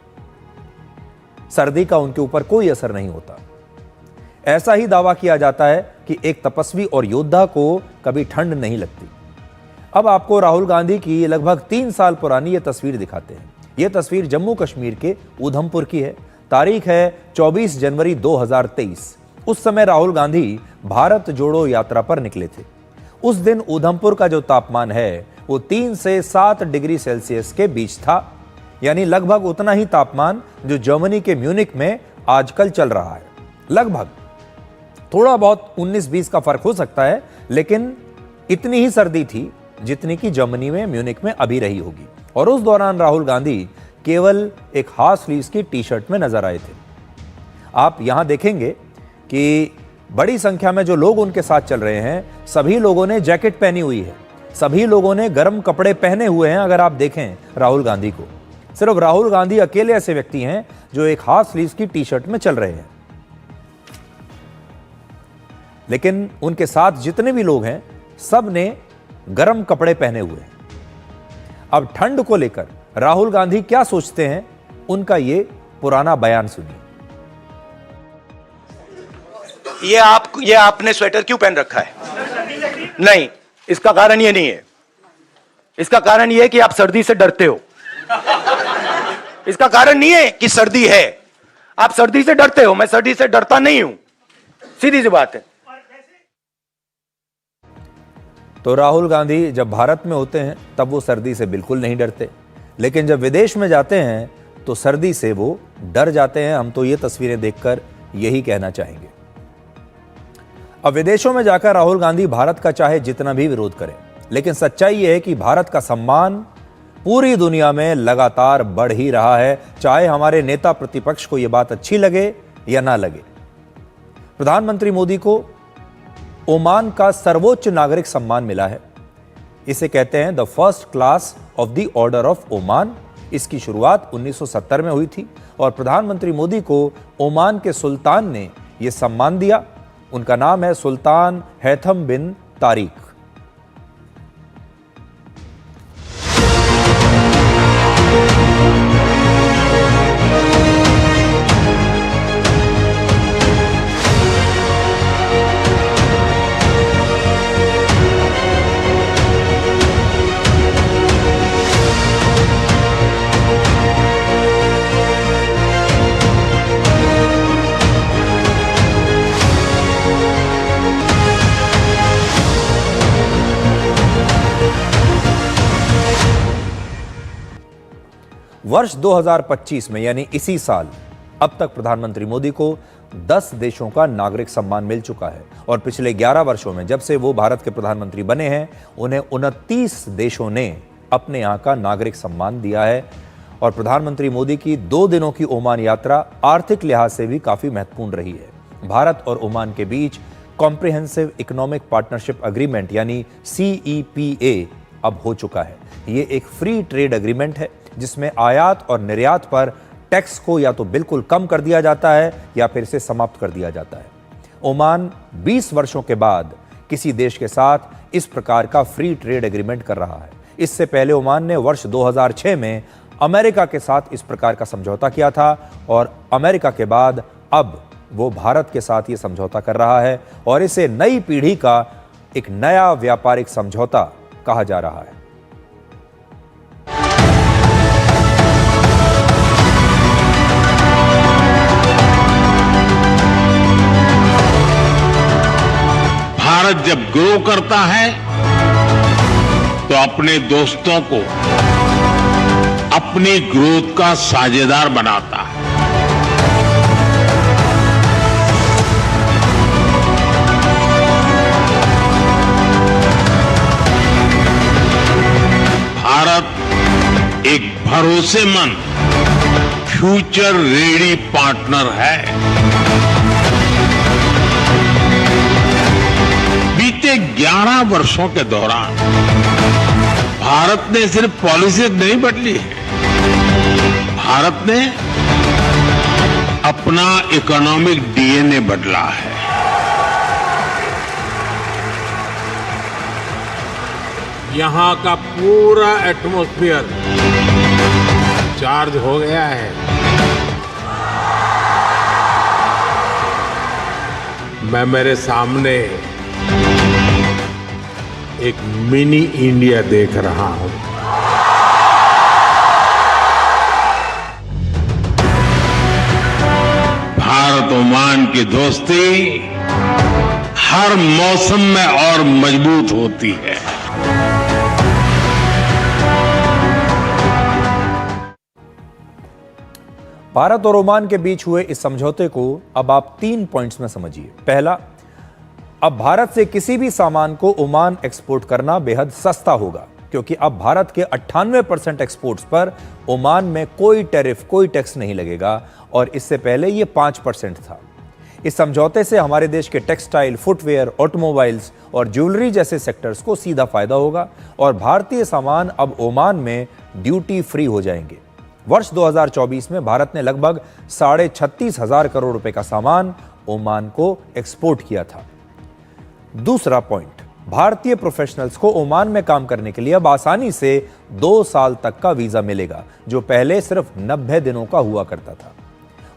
सर्दी का उनके ऊपर कोई असर नहीं होता। ऐसा ही दावा किया जाता है कि एक तपस्वी और योद्धा को कभी ठंड नहीं लगती। अब आपको राहुल गांधी की लगभग 3 साल पुरानी यह तस्वीर दिखाते हैं। यह तस्वीर जम्मू कश्मीर के उधमपुर की है। तारीख है 24 जनवरी 2023। उस समय राहुल गांधी भारत जोड़ो यात्रा पर निकले थे। उस दिन उधमपुर का जो तापमान है वो 3 से 7 डिग्री सेल्सियस के बीच था, यानी लगभग उतना ही तापमान जो जर्मनी के म्यूनिक में आजकल चल रहा है। लगभग थोड़ा बहुत 19-20 का फर्क हो सकता है, लेकिन इतनी ही सर्दी थी जितनी की जर्मनी में म्यूनिक में अभी रही होगी। और उस दौरान राहुल गांधी केवल एक हाफ स्लीव्स की टी शर्ट में नजर आए थे। आप यहां देखेंगे कि बड़ी संख्या में जो लोग उनके साथ चल रहे हैं, सभी लोगों ने जैकेट पहनी हुई है, सभी लोगों ने गर्म कपड़े पहने हुए हैं। अगर आप देखें राहुल गांधी को, सिर्फ राहुल गांधी अकेले ऐसे व्यक्ति हैं जो एक हाफ स्लीव्स की टी शर्ट में चल रहे हैं। लेकिन उनके साथ जितने भी लोग हैं सब ने गर्म कपड़े पहने हुए हैं। अब ठंड को लेकर राहुल गांधी क्या सोचते हैं, उनका ये पुराना बयान सुनिए। ये आपने स्वेटर क्यों पहन रखा है? नहीं, इसका कारण ये नहीं है। इसका कारण ये है कि आप सर्दी से डरते हो। इसका कारण नहीं है कि सर्दी है, आप सर्दी से डरते हो। मैं सर्दी से डरता नहीं हूं, सीधी सी बात है। तो राहुल गांधी जब भारत में होते हैं तब वो सर्दी से बिल्कुल नहीं डरते, लेकिन जब विदेश में जाते हैं तो सर्दी से वो डर जाते हैं। हम तो ये तस्वीरें देखकर यही कहना चाहेंगे। अब विदेशों में जाकर राहुल गांधी भारत का चाहे जितना भी विरोध करें, लेकिन सच्चाई यह है कि भारत का सम्मान पूरी दुनिया में लगातार बढ़ ही रहा है, चाहे हमारे नेता प्रतिपक्ष को यह बात अच्छी लगे या ना लगे। प्रधानमंत्री मोदी को ओमान का सर्वोच्च नागरिक सम्मान मिला है। इसे कहते हैं the first class of the order of Oman. इसकी शुरुआत 1970 में हुई थी और प्रधानमंत्री मोदी को ओमान के सुल्तान ने यह सम्मान दिया। उनका नाम है सुल्तान हैथम बिन तारिक। वर्ष 2025 में यानी इसी साल अब तक प्रधानमंत्री मोदी को 10 देशों का नागरिक सम्मान मिल चुका है और पिछले 11 वर्षों में जब से वो भारत के प्रधानमंत्री बने हैं उन्हें 29 देशों ने अपने यहां का नागरिक सम्मान दिया है। और प्रधानमंत्री मोदी की 2 दिनों की ओमान यात्रा आर्थिक लिहाज से भी काफी महत्वपूर्ण रही है। भारत और ओमान के बीच कॉम्प्रिहेंसिव इकोनॉमिक पार्टनरशिप एग्रीमेंट यानी CEPA अब हो चुका है। ये एक फ्री ट्रेड एग्रीमेंट है जिसमें आयात और निर्यात पर टैक्स को या तो बिल्कुल कम कर दिया जाता है या फिर इसे समाप्त कर दिया जाता है। ओमान 20 वर्षों के बाद किसी देश के साथ इस प्रकार का फ्री ट्रेड एग्रीमेंट कर रहा है। इससे पहले ओमान ने वर्ष 2006 में अमेरिका के साथ इस प्रकार का समझौता किया था और अमेरिका के बाद अब वो भारत के साथ ये समझौता कर रहा है और इसे नई पीढ़ी का एक नया व्यापारिक समझौता कहा जा रहा है। भारत जब ग्रो करता है तो अपने दोस्तों को अपनी ग्रोथ का साझेदार बनाता है। भारत एक भरोसेमंद फ्यूचर रेडी पार्टनर है। बीते 11 वर्षों के दौरान भारत ने सिर्फ पॉलिसी नहीं बदली है, भारत ने अपना इकोनॉमिक DNA बदला है। यहां का पूरा एटमॉस्फेयर चार्ज हो गया है। मैं मेरे सामने एक मिनी इंडिया देख रहा हूं। भारत ओमान की दोस्ती हर मौसम में और मजबूत होती है। भारत और ओमान के बीच हुए इस समझौते को अब आप 3 पॉइंट्स में समझिए। पहला, अब भारत से किसी भी सामान को ओमान एक्सपोर्ट करना बेहद सस्ता होगा क्योंकि अब भारत के 98% एक्सपोर्ट्स पर ओमान में कोई टैरिफ, कोई टैक्स नहीं लगेगा और इससे पहले ये 5% था। इस समझौते से हमारे देश के टेक्सटाइल, फुटवेयर, ऑटोमोबाइल्स और ज्वेलरी जैसे सेक्टर्स को सीधा फायदा होगा और भारतीय सामान अब ओमान में ड्यूटी फ्री हो जाएंगे। वर्ष 2024 में भारत ने लगभग 36,500 करोड़ रुपए का सामान ओमान को एक्सपोर्ट किया था। दूसरा पॉइंट, भारतीय प्रोफेशनल्स को ओमान में काम करने के लिए अब आसानी से 2 साल तक का वीजा मिलेगा, जो पहले सिर्फ 90 दिनों का हुआ करता था।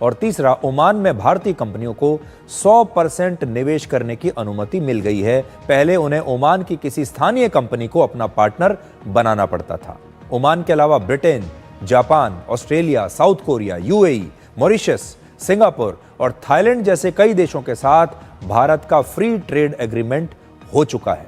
और तीसरा, ओमान में भारतीय कंपनियों को 100% निवेश करने की अनुमति मिल गई है। पहले उन्हें ओमान की किसी स्थानीय कंपनी को अपना पार्टनर बनाना पड़ता था। ओमान के अलावा Britain, Japan, Australia, south Korea, UAE, Mauritius, Singapore और थाईलैंड जैसे कई देशों के साथ भारत का फ्री ट्रेड एग्रीमेंट हो चुका है।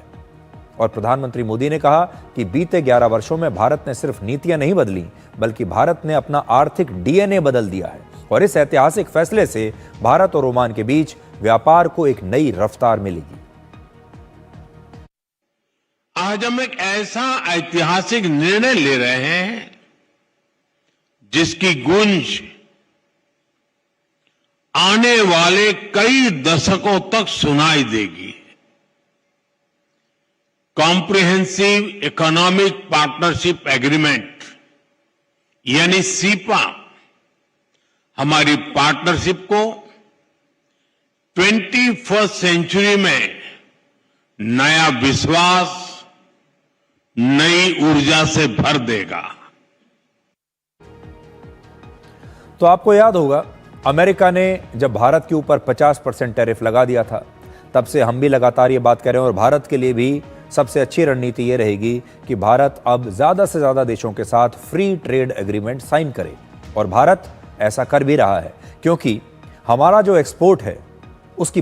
और प्रधानमंत्री मोदी ने कहा कि बीते 11 वर्षों में भारत ने सिर्फ नीतियां नहीं बदली, बल्कि भारत ने अपना आर्थिक डीएनए बदल दिया है। और इस ऐतिहासिक फैसले से भारत और ओमान के बीच व्यापार को एक नई रफ्तार मिलेगी। आज हम एक ऐसा ऐतिहासिक निर्णय ले रहे हैं जिसकी गूंज आने वाले कई दशकों तक सुनाई देगी। कॉम्प्रिहेंसिव इकोनॉमिक पार्टनरशिप एग्रीमेंट यानी सीपा हमारी पार्टनरशिप को 21वीं सेंचुरी में नया विश्वास, नई ऊर्जा से भर देगा। तो आपको याद होगा, अमेरिका ने जब भारत के ऊपर 50% टैरिफ लगा दिया था, तब से हम भी लगातार ये बात कर रहे हैं। और भारत के लिए भी सबसे अच्छी रणनीति ये रहेगी कि भारत अब ज्यादा से ज्यादा देशों के साथ फ्री ट्रेड एग्रीमेंट साइन करे। और भारत ऐसा कर भी रहा है, क्योंकि हमारा जो एक्सपोर्ट है उसकी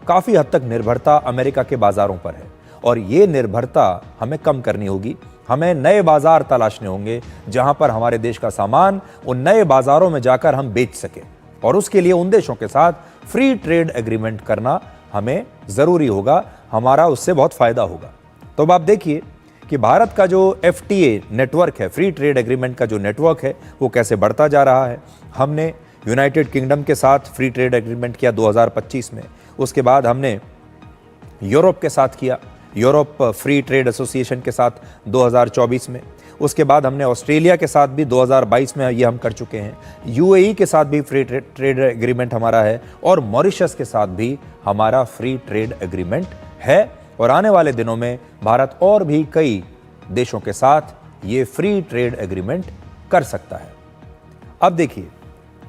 काफी हद तक निर्भरता अमेरिका के बाजारों पर है। और ये निर्भरता हमें कम करनी होगी। हमें नए बाजार तलाशने होंगे जहां पर हमारे देश का सामान उन नए बाजारों में जाकर हम बेच सकें। और उसके लिए उन देशों के साथ फ्री ट्रेड एग्रीमेंट करना हमें जरूरी होगा, हमारा उससे बहुत फायदा होगा। तो अब आप देखिए कि भारत का जो FTA नेटवर्क है, फ्री ट्रेड एग्रीमेंट का जो नेटवर्क है, वो कैसे बढ़ता जा रहा है। हमने यूनाइटेड किंगडम के साथ फ्री ट्रेड एग्रीमेंट किया 2025 में। उसके बाद हमने यूरोप के साथ किया, यूरोप फ्री ट्रेड एसोसिएशन के साथ 2024 में। उसके बाद हमने ऑस्ट्रेलिया के साथ भी 2022 में ये हम कर चुके हैं। यूएई के साथ भी फ्री ट्रेड एग्रीमेंट हमारा है और मॉरिशस के साथ भी हमारा फ्री ट्रेड एग्रीमेंट है। और आने वाले दिनों में भारत और भी कई देशों के साथ ये फ्री ट्रेड एग्रीमेंट कर सकता है। अब देखिए,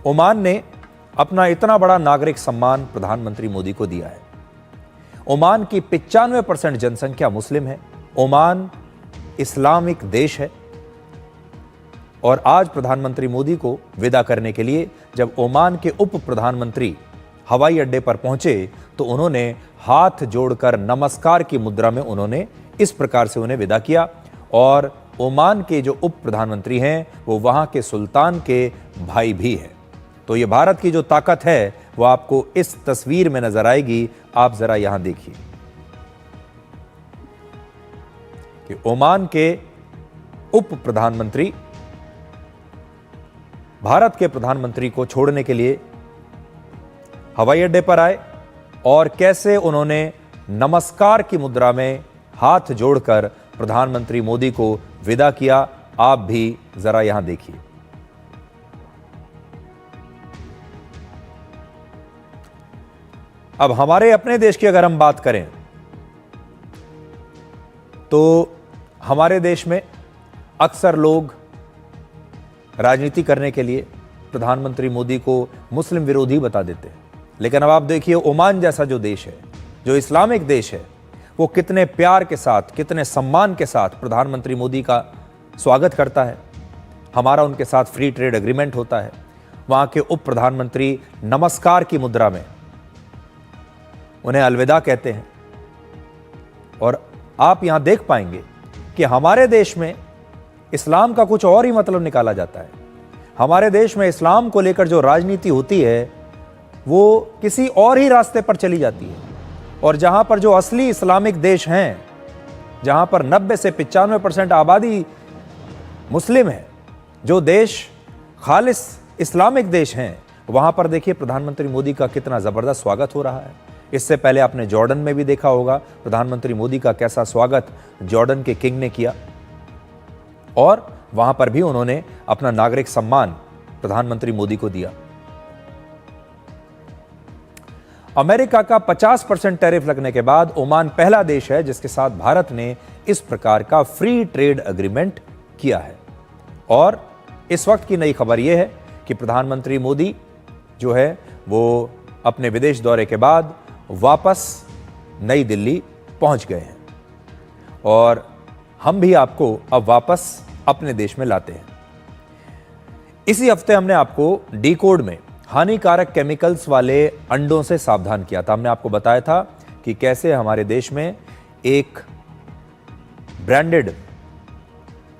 ओमान ने अपना इतना बड़ा नागरिक सम्मान प्रधानमंत्री मोदी को दिया है। ओमान की 95% जनसंख्या मुस्लिम है। ओमान इस्लामिक देश है। और आज प्रधानमंत्री मोदी को विदा करने के लिए जब ओमान के उप प्रधानमंत्री हवाई अड्डे पर पहुंचे तो उन्होंने हाथ जोड़कर नमस्कार की मुद्रा में उन्होंने इस प्रकार से उन्हें विदा किया। और ओमान के जो उप प्रधानमंत्री हैं वो वहां के सुल्तान के भाई भी हैं। तो ये भारत की जो ताकत है वो आपको इस तस्वीर में नजर आएगी। आप जरा यहां देखिए कि ओमान के उप प्रधानमंत्री भारत के प्रधानमंत्री को छोड़ने के लिए हवाई अड्डे पर आए और कैसे उन्होंने नमस्कार की मुद्रा में हाथ जोड़कर प्रधानमंत्री मोदी को विदा किया। आप भी जरा यहां देखिए। अब हमारे अपने देश की अगर हम बात करें तो हमारे देश में अक्सर लोग राजनीति करने के लिए प्रधानमंत्री मोदी को मुस्लिम विरोधी बता देते हैं। लेकिन अब आप देखिए, ओमान जैसा जो देश है, जो इस्लामिक देश है, वो कितने प्यार के साथ, कितने सम्मान के साथ प्रधानमंत्री मोदी का स्वागत करता है। हमारा उनके साथ फ्री ट्रेड एग्रीमेंट होता है। वहां के उप प्रधानमंत्री नमस्कार की मुद्रा में उन्हें अलविदा कहते हैं। और आप यहां देख पाएंगे कि हमारे देश में इस्लाम का कुछ और ही मतलब निकाला जाता है। हमारे देश में इस्लाम को लेकर जो राजनीति होती है वो किसी और ही रास्ते पर चली जाती है। और जहां पर जो असली इस्लामिक देश हैं, जहां पर 90 से 95% आबादी मुस्लिम है, जो देश खालिस इस्लामिक देश हैं, वहां पर देखिए प्रधानमंत्री मोदी का कितना जबरदस्त स्वागत हो रहा है। इससे पहले आपने जॉर्डन में भी देखा होगा प्रधानमंत्री मोदी का कैसा स्वागत जॉर्डन के किंग ने किया। और वहां पर भी उन्होंने अपना नागरिक सम्मान प्रधानमंत्री मोदी को दिया। अमेरिका का 50% टैरिफ लगने के बाद ओमान पहला देश है जिसके साथ भारत ने इस प्रकार का फ्री ट्रेड एग्रीमेंट किया है। और इस वक्त की नई खबर यह है कि प्रधानमंत्री मोदी जो है वो अपने विदेश दौरे के बाद वापस नई दिल्ली पहुंच गए हैं और हम भी आपको अब वापस अपने देश में लाते हैं। इसी हफ्ते हमने आपको डिकोड में हानिकारक केमिकल्स वाले अंडों से सावधान किया था। हमने आपको बताया था कि कैसे हमारे देश में एक ब्रांडेड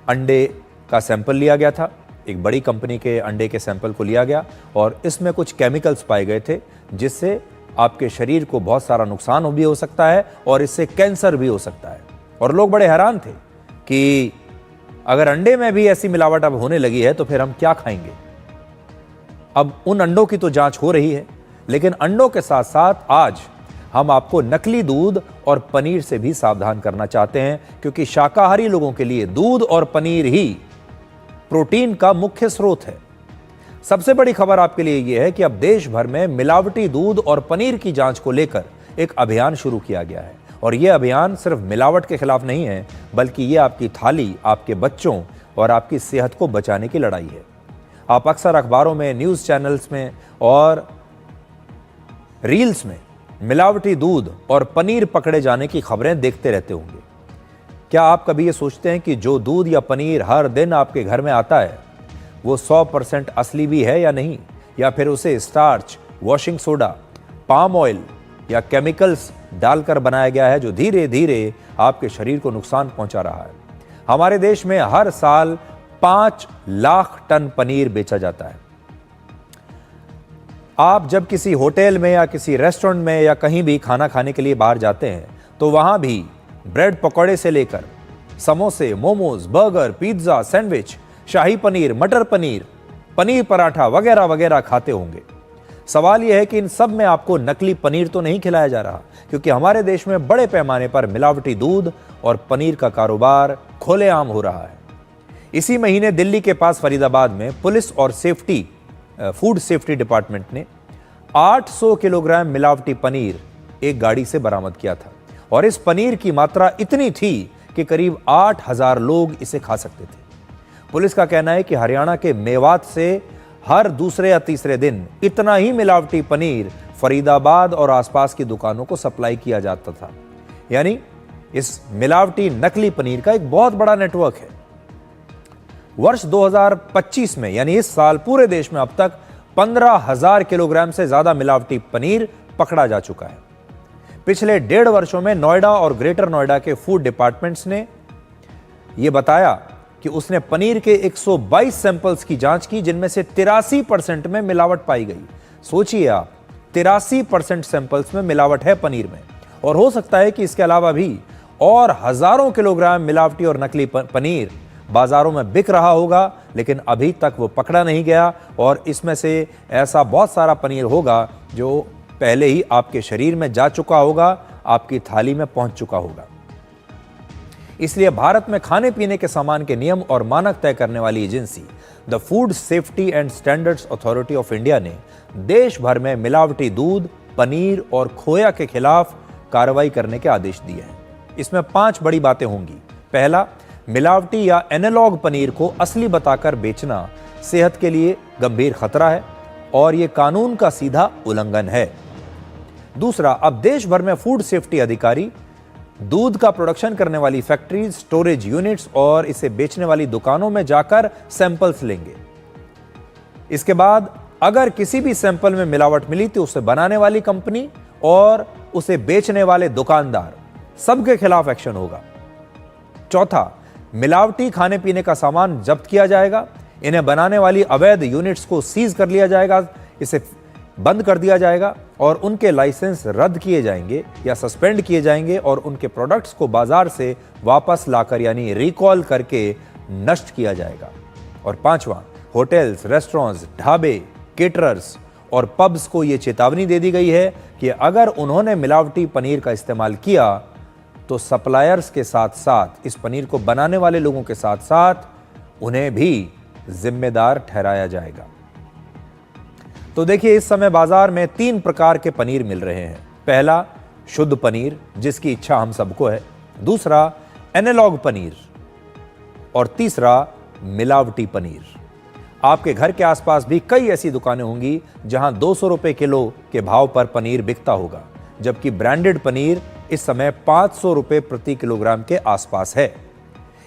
अंडे का सैंपल लिया गया था, एक बड़ी कंपनी के अंडे के सैंपल को लिया गया और इसमें कुछ केमिकल्स पाए गए थे जिससे आपके शरीर को बहुत सारा नुकसान भी हो सकता है और इससे कैंसर भी हो सकता है। और लोग बड़े हैरान थे कि अगर अंडे में भी ऐसी मिलावट अब होने लगी है तो फिर हम क्या खाएंगे। अब उन अंडों की तो जांच हो रही है, लेकिन अंडों के साथ साथ आज हम आपको नकली दूध और पनीर से भी सावधान करना चाहते हैं, क्योंकि शाकाहारी लोगों के लिए दूध और पनीर ही प्रोटीन का मुख्य स्रोत है। सबसे बड़ी खबर आपके लिए यह है कि अब देश भर में मिलावटी दूध और पनीर की जांच को लेकर एक अभियान शुरू किया गया है। और यह अभियान सिर्फ मिलावट के खिलाफ नहीं है, बल्कि यह आपकी थाली, आपके बच्चों और आपकी सेहत को बचाने की लड़ाई है। आप अक्सर अखबारों में, न्यूज़ चैनल्स में और रील्स में मिलावटी दूध और पनीर पकड़े जाने की खबरें देखते रहते होंगे। क्या आप कभी ये सोचते हैं कि जो दूध या पनीर हर दिन आपके घर में आता है वो 100% असली भी है या नहीं, या फिर उसे starch, washing soda, palm oil या केमिकल्स डालकर बनाया गया है जो धीरे धीरे आपके शरीर को नुकसान पहुंचा रहा है। हमारे देश में हर साल 5 लाख टन पनीर बेचा जाता है। आप जब किसी होटल में या किसी रेस्टोरेंट में या कहीं भी खाना खाने के लिए बाहर जाते हैं तो वहां भी ब्रेड पकौड़े से लेकर समोसे, मोमोज, बर्गर, पिज्जा, सैंडविच, शाही पनीर, मटर पनीर, पनीर पराठा वगैरह वगैरह खाते होंगे। सवाल यह है कि इन सब में आपको नकली पनीर तो नहीं खिलाया जा रहा, क्योंकि हमारे देश में बड़े पैमाने पर मिलावटी दूध और पनीर का कारोबार खुलेआम हो रहा है। इसी महीने दिल्ली के पास फरीदाबाद में पुलिस और फूड सेफ्टी डिपार्टमेंट ने 800 किलोग्राम मिलावटी पनीर एक गाड़ी से बरामद किया था और इस पनीर की मात्रा इतनी थी कि करीब 8000 लोग इसे खा सकते थे। पुलिस का कहना है कि हरियाणा के मेवात से हर दूसरे या तीसरे दिन इतना ही मिलावटी पनीर फरीदाबाद और आसपास की दुकानों को सप्लाई किया जाता था। यानी इस मिलावटी नकली पनीर का एक बहुत बड़ा नेटवर्क है। वर्ष 2025 में यानी इस साल पूरे देश में अब तक 15,000 किलोग्राम से ज्यादा मिलावटी पनीर पकड़ा जा चुका है। पिछले 1.5 वर्षों में नोएडा और ग्रेटर नोएडा के फूड डिपार्टमेंट्स ने यह बताया कि उसने पनीर के 122 सैंपल्स की जांच की, जिनमें से 83% में मिलावट पाई गई। सोचिए आप, 83% सैंपल्स में मिलावट है पनीर में। और हो सकता है कि इसके अलावा भी और हजारों किलोग्राम मिलावटी और नकली पनीर बाजारों में बिक रहा होगा, लेकिन अभी तक वो पकड़ा नहीं गया। और इसमें से ऐसा बहुत सारा पनीर होगा जो पहले ही आपके शरीर में जा चुका होगा, आपकी थाली में पहुंच चुका होगा। इसलिए भारत में खाने पीने के सामान के नियम और मानक तय करने वाली agency the food safety and standards authority of India ने देश भर में मिलावटी दूध, पनीर और खोया के खिलाफ कार्रवाई करने के आदेश दिए हैं। इसमें 5 बड़ी बातें होंगी। पहला, मिलावटी या एनालॉग पनीर को असली बताकर बेचना सेहत के लिए गंभीर खतरा है और यह कानून का सीधा उल्लंघन है। दूसरा, अब देश भर में फूड सेफ्टी अधिकारी दूध का प्रोडक्शन करने वाली फैक्ट्रीज, स्टोरेज यूनिट्स और इसे बेचने वाली दुकानों में जाकर सैंपल्स लेंगे। इसके बाद अगर किसी भी सैंपल में मिलावट मिली तो उसे बनाने वाली कंपनी और उसे बेचने वाले दुकानदार सबके खिलाफ एक्शन होगा। चौथा, मिलावटी खाने पीने का सामान जब्त किया जाएगा। इन्हें बनाने वाली अवैध यूनिट्स को सीज कर लिया जाएगा, इसे बंद कर दिया जाएगा और उनके लाइसेंस रद्द किए जाएंगे या सस्पेंड किए जाएंगे और उनके प्रोडक्ट्स को बाजार से वापस लाकर यानी रिकॉल करके नष्ट किया जाएगा। और पांचवां, होटल्स, रेस्टोरेंट्स, ढाबे, केटरर्स और पब्स को यह चेतावनी दे दी गई है कि अगर उन्होंने मिलावटी पनीर का इस्तेमाल किया तो सप्लायर्स के साथ साथ इस पनीर को बनाने वाले लोगों के साथ साथ उन्हें भी जिम्मेदार ठहराया जाएगा। तो देखिए, इस समय बाजार में 3 प्रकार के पनीर मिल रहे हैं। पहला, शुद्ध पनीर, जिसकी इच्छा हम सबको है। दूसरा, एनालॉग पनीर। और तीसरा, मिलावटी पनीर। आपके घर के आसपास भी कई ऐसी दुकानें होंगी जहां 200 रुपए किलो के भाव पर पनीर बिकता होगा, जबकि ब्रांडेड पनीर इस समय 500 रुपए प्रति किलोग्राम के आसपास है।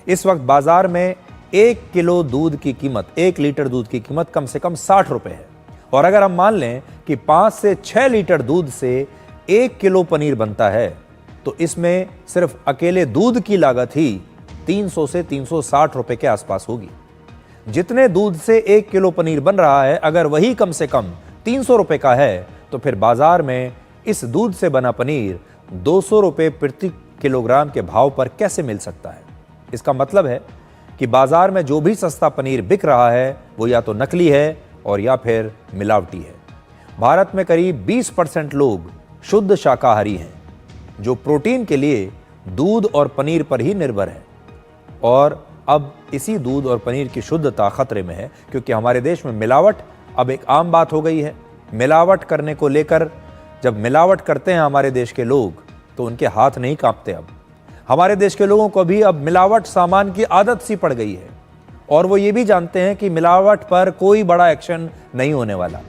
इस वक्त बाजार में 1 किलो दूध की कीमत, 1 लीटर दूध की कीमत कम से कम 60 रुपए है। और अगर हम मान लें कि 5 से 6 लीटर दूध से 1 किलो पनीर बनता है, तो इसमें सिर्फ अकेले दूध की लागत ही 300 से 360 रुपए के आसपास होगी। जितने दूध से 1 किलो पनीर बन रहा है, अगर वही कम से कम 300 रुपए का है, तो फिर बाजार में इस दूध से बना पनीर 200 रुपए प्रति किलोग्राम के भाव पर कैसे मिल सकता है? इसका मतलब है कि बाजार में जो भी सस्ता पनीर बिक रहा है वो या तो नकली है और या फिर मिलावटी है। भारत में करीब 20% लोग शुद्ध शाकाहारी हैं, जो प्रोटीन के लिए दूध और पनीर पर ही निर्भर है। और अब इसी दूध और पनीर की शुद्धता खतरे में है, क्योंकि हमारे देश में मिलावट अब एक आम बात हो गई है। मिलावट करने को लेकर जब मिलावट करते हैं हमारे देश के लोग, तो उनके हाथ नहीं कांपते। अब हमारे देश के लोगों को भी अब मिलावट सामान की आदत सी पड़ गई है, और वो ये भी जानते हैं कि मिलावट पर कोई बड़ा एक्शन नहीं होने वाला।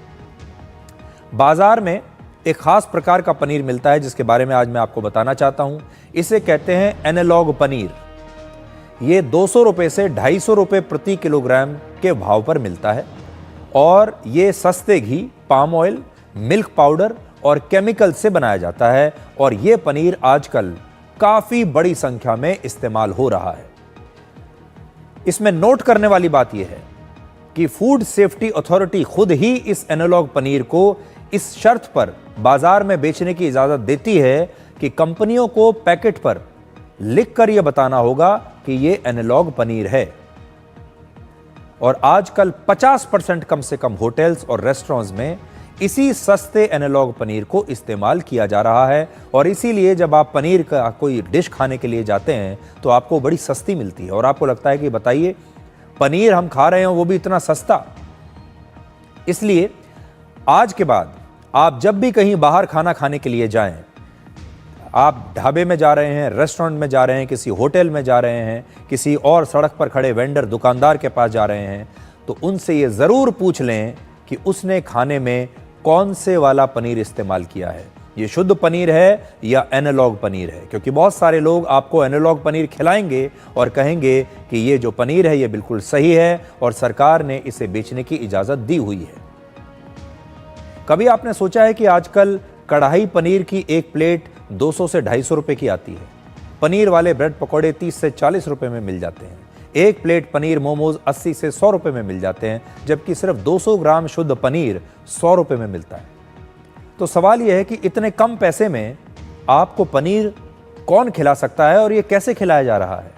बाजार में एक खास प्रकार का पनीर मिलता है, जिसके बारे में आज मैं आपको बताना चाहता हूं। इसे कहते हैं एनालॉग पनीर। ये 200 रुपए से 250 रुपए प्रति किलोग्राम के भाव पर मिलता है, और ये सस्ते घी, पाम ऑयल, मिल्क पाउडर और केमिकल से बनाया जाता है। और ये पनीर आजकल काफी बड़ी संख्या में इस्तेमाल हो रहा है। इसमें नोट करने वाली बात यह है कि फूड सेफ्टी अथॉरिटी खुद ही इस एनालॉग पनीर को इस शर्त पर बाजार में बेचने की इजाजत देती है कि कंपनियों को पैकेट पर लिखकर यह बताना होगा कि यह एनालॉग पनीर है। और आजकल 50% कम से कम होटल्स और रेस्टोरेंट्स में इसी सस्ते एनालॉग पनीर को इस्तेमाल किया जा रहा है। और इसीलिए जब आप पनीर का कोई डिश खाने के लिए जाते हैं तो आपको बड़ी सस्ती मिलती है, और आपको लगता है कि बताइए, पनीर हम खा रहे हैं वो भी इतना सस्ता। इसलिए आज के बाद आप जब भी कहीं बाहर खाना खाने के लिए जाएं, आप ढाबे में जा रहे हैं, रेस्टोरेंट में जा रहे हैं, किसी होटल में जा रहे हैं, किसी और सड़क पर खड़े वेंडर दुकानदार के पास जा रहे हैं, तो उनसे ये जरूर पूछ लें कि उसने खाने में कौन से वाला पनीर इस्तेमाल किया है, ये शुद्ध पनीर है या एनालॉग पनीर है। क्योंकि बहुत सारे लोग आपको एनालॉग पनीर खिलाएंगे और कहेंगे कि ये जो पनीर है ये बिल्कुल सही है और सरकार ने इसे बेचने की इजाजत दी हुई है। कभी आपने सोचा है कि आजकल कढ़ाई पनीर की एक प्लेट 200 से 250 रुपए की आती है। पनीर वाले ब्रेड पकौड़े 30 से 40 रुपए में मिल जाते हैं। एक प्लेट पनीर मोमोज 80 से 100 रुपए में मिल जाते हैं, जबकि सिर्फ 200 ग्राम शुद्ध पनीर 100 रुपए में मिलता है। तो सवाल यह है कि इतने कम पैसे में आपको पनीर कौन खिला सकता है और यह कैसे खिलाया जा रहा है?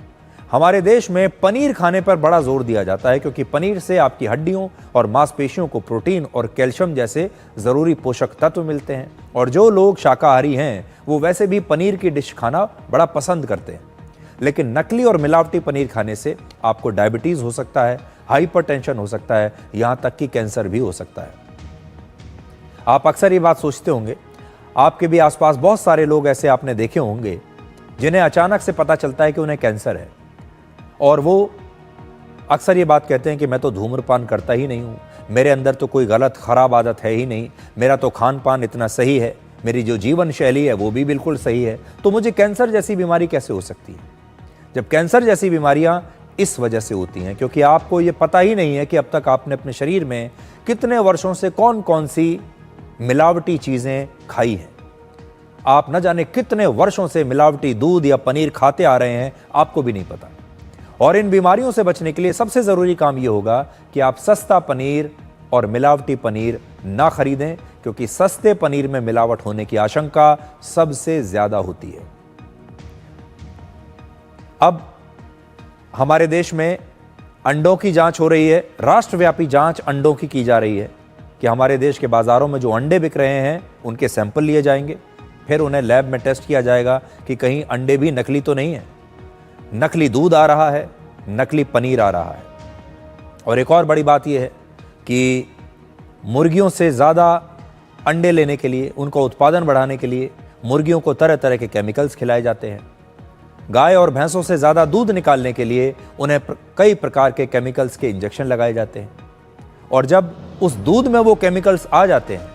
हमारे देश में पनीर खाने पर बड़ा जोर दिया जाता है, क्योंकि पनीर से आपकी हड्डियों और मांसपेशियों को प्रोटीन और कैल्शियम जैसे जरूरी पोषक तत्व मिलते हैं। और जो लोग शाकाहारी हैं वो वैसे भी पनीर की डिश खाना बड़ा पसंद करते हैं। लेकिन नकली और मिलावटी पनीर खाने से आपको डायबिटीज हो सकता है, हाइपरटेंशन हो सकता है, यहां तक कि कैंसर भी हो सकता है। आप अक्सर ये बात सोचते होंगे, आपके भी आसपास बहुत सारे लोग ऐसे आपने देखे होंगे जिन्हें अचानक से पता चलता है कि उन्हें कैंसर है, और वो अक्सर ये बात कहते हैं कि मैं तो धूम्रपान करता ही नहीं हूं, मेरे अंदर तो कोई गलत खराब आदत है ही नहीं, मेरा तो खान पान इतना सही है, मेरी जो जीवन शैली है वो भी बिल्कुल सही है, तो मुझे कैंसर जैसी बीमारी कैसे हो सकती है? जब कैंसर जैसी बीमारियां इस वजह से होती हैं क्योंकि आपको ये पता ही नहीं है कि अब तक आपने अपने शरीर में कितने वर्षों से कौन कौन सी मिलावटी चीजें खाई हैं। आप न जाने कितने वर्षों से मिलावटी दूध या पनीर खाते आ रहे हैं, आपको भी नहीं पता। और इन बीमारियों से बचने के लिए सबसे जरूरी काम यह होगा कि आप सस्ता पनीर और मिलावटी पनीर ना खरीदें, क्योंकि सस्ते पनीर में मिलावट होने की आशंका सबसे ज्यादा होती है। अब हमारे देश में अंडों की जांच हो रही है, राष्ट्रव्यापी जांच अंडों की जा रही है कि हमारे देश के बाजारों में जो अंडे बिक रहे हैं उनके सैंपल लिए जाएंगे, फिर उन्हें लैब में टेस्ट किया जाएगा कि कहीं अंडे भी नकली तो नहीं है, नकली दूध आ रहा है, नकली पनीर आ रहा है। और एक और बड़ी बात यह है कि मुर्गियों से ज़्यादा अंडे लेने के लिए, उनका उत्पादन बढ़ाने के लिए मुर्गियों को तरह तरह के केमिकल्स खिलाए जाते हैं। गाय और भैंसों से ज़्यादा दूध निकालने के लिए उन्हें कई प्रकार के केमिकल्स के इंजेक्शन लगाए जाते हैं। और जब उस दूध में वो केमिकल्स आ जाते हैं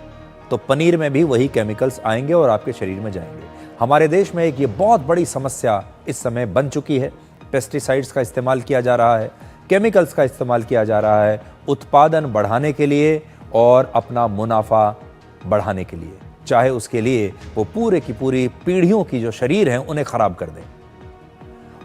तो पनीर में भी वही केमिकल्स आएंगे और आपके शरीर में जाएंगे। हमारे देश में एक ये बहुत बड़ी समस्या इस समय बन चुकी है। पेस्टिसाइड्स का इस्तेमाल किया जा रहा है, केमिकल्स का इस्तेमाल किया जा रहा है उत्पादन बढ़ाने के लिए और अपना मुनाफा बढ़ाने के लिए, चाहे उसके लिए वो पूरे की पूरी पीढ़ियों की जो शरीर हैं उन्हें खराब कर दें।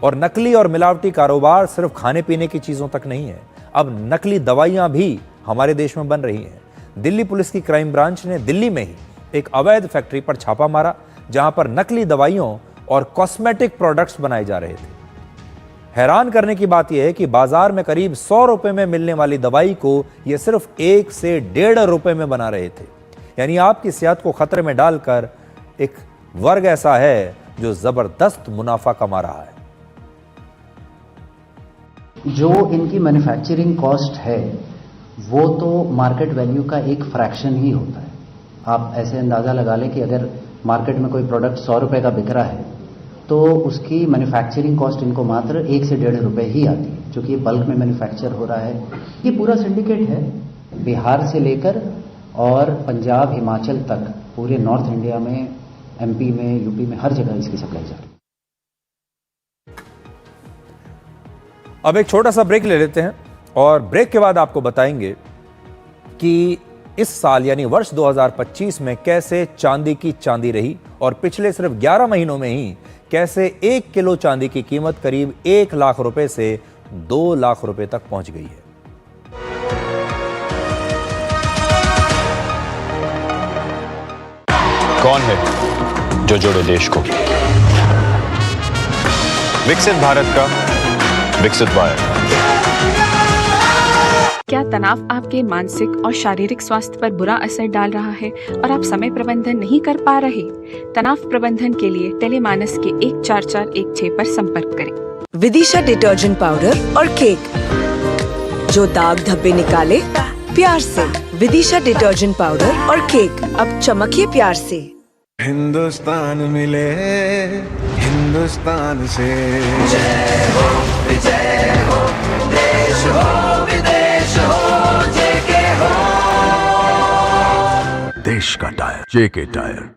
और नकली और मिलावटी कारोबार सिर्फ खाने पीने की चीज़ों तक नहीं है, अब नकली दवाइयाँ भी हमारे देश में बन रही हैं। दिल्ली पुलिस की क्राइम ब्रांच ने दिल्ली में ही एक अवैध फैक्ट्री पर छापा मारा जहां पर नकली दवाइयों और कॉस्मेटिक प्रोडक्ट्स बनाए जा रहे थे। हैरान करने की बात यह है कि बाजार में करीब 100 रुपए में मिलने वाली दवाई को ये सिर्फ 1 से 1.5 रुपए में बना रहे थे। यानी आपकी सेहत को खतरे में डालकर एक वर्ग ऐसा है जो जबरदस्त मुनाफा कमा रहा है। जो इनकी मैन्युफैक्चरिंग कॉस्ट है वो तो मार्केट वैल्यू का एक फ्रैक्शन ही होता है। आप ऐसे अंदाजा लगा लें कि अगर मार्केट में कोई प्रोडक्ट 100 रुपए का बिक रहा है तो उसकी मैन्युफैक्चरिंग कॉस्ट इनको मात्र 1 से 1.5 रुपए ही आती है, क्योंकि बल्क में मैन्युफैक्चर हो रहा है। ये पूरा सिंडिकेट है, बिहार से लेकर और पंजाब हिमाचल तक पूरे नॉर्थ इंडिया में, एमपी में, यूपी में, हर जगह इसकी सप्लाई जा रही है। अब एक छोटा सा ब्रेक ले लेते हैं और ब्रेक के बाद आपको बताएंगे कि इस साल यानी वर्ष 2025 में कैसे चांदी की चांदी रही और पिछले सिर्फ 11 महीनों में ही कैसे 1 किलो चांदी की कीमत करीब 1 लाख रुपए से 2 लाख रुपए तक पहुंच गई है। कौन है जो जोड़े देश को? विकसित भारत का विकसित वायर। क्या तनाव आपके मानसिक और शारीरिक स्वास्थ्य पर बुरा असर डाल रहा है और आप समय प्रबंधन नहीं कर पा रहे? तनाव प्रबंधन के लिए टेलीमानस के 14416 पर संपर्क करें। विदिशा डिटर्जेंट पाउडर और केक जो दाग धब्बे निकाले प्यार से। विदिशा डिटर्जेंट पाउडर और केक, अब चमकिए प्यार से। हिंदुस्तान मिले हिंदुस्तान से। जय हो देश हो विदेश हो जेके हो। देश का टायर जेके टायर।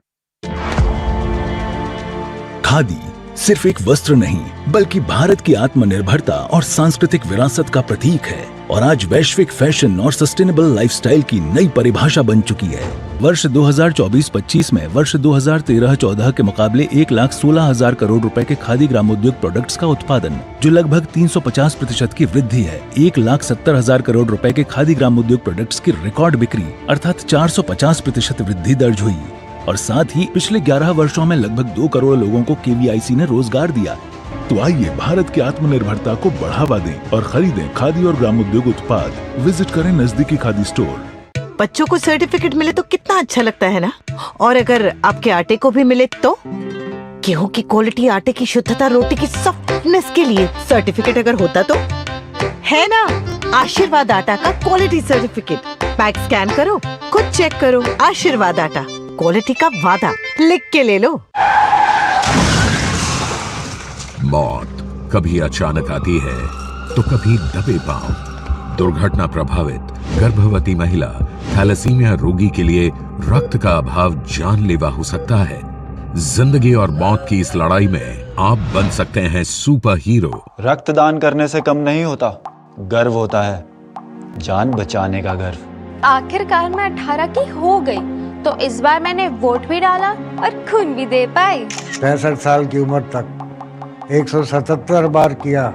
खादी सिर्फ एक वस्त्र नहीं बल्कि भारत की आत्मनिर्भरता और सांस्कृतिक विरासत का प्रतीक है और आज वैश्विक फैशन और सस्टेनेबल लाइफस्टाइल की नई परिभाषा बन चुकी है। वर्ष 2024-25 में वर्ष 2013-14 के मुकाबले 1,16,000 करोड़ रुपए के खादी ग्रामोद्योग प्रोडक्ट्स का उत्पादन, जो लगभग 350% की वृद्धि है। 1,70,000 करोड़ रुपए के खादी ग्रामोद्योग प्रोडक्ट्स की रिकॉर्ड बिक्री अर्थात 450% वृद्धि दर्ज हुई और साथ ही पिछले 11 वर्षों में लगभग 2 करोड़ लोगों को केवीआईसी ने रोजगार दिया। तो आइए भारत की आत्मनिर्भरता को बढ़ावा दें और खरीदें खादी और ग्रामोद्योग उत्पाद। विजिट करें नजदीकी खादी स्टोर। बच्चों को सर्टिफिकेट मिले तो कितना अच्छा लगता है ना। और अगर आपके आटे को भी मिले तो गेहूं की क्वालिटी, आटे की शुद्धता, रोटी की सॉफ्टनेस के लिए सर्टिफिकेट अगर होता तो है ना। आशीर्वाद आटा का क्वालिटी सर्टिफिकेट। पैक स्कैन करो, खुद चेक करो। आशीर्वाद आटा, क्वालिटी का वादा, लिख के ले लो। मौत कभी अचानक आती है तो कभी दबे पांव। दुर्घटना प्रभावित गर्भवती महिला, थैलेसीमिया रोगी के लिए रक्त का अभाव जानलेवा हो सकता है। जिंदगी और मौत की इस लड़ाई में आप बन सकते हैं सुपर हीरो। रक्तदान करने से कम नहीं होता, गर्व होता है, जान बचाने का गर्व। आखिरकार मैं 18 की हो गई तो इस बार मैंने वोट भी डाला और खून भी दे पाई। 65 साल की उम्र तक 177 बार किया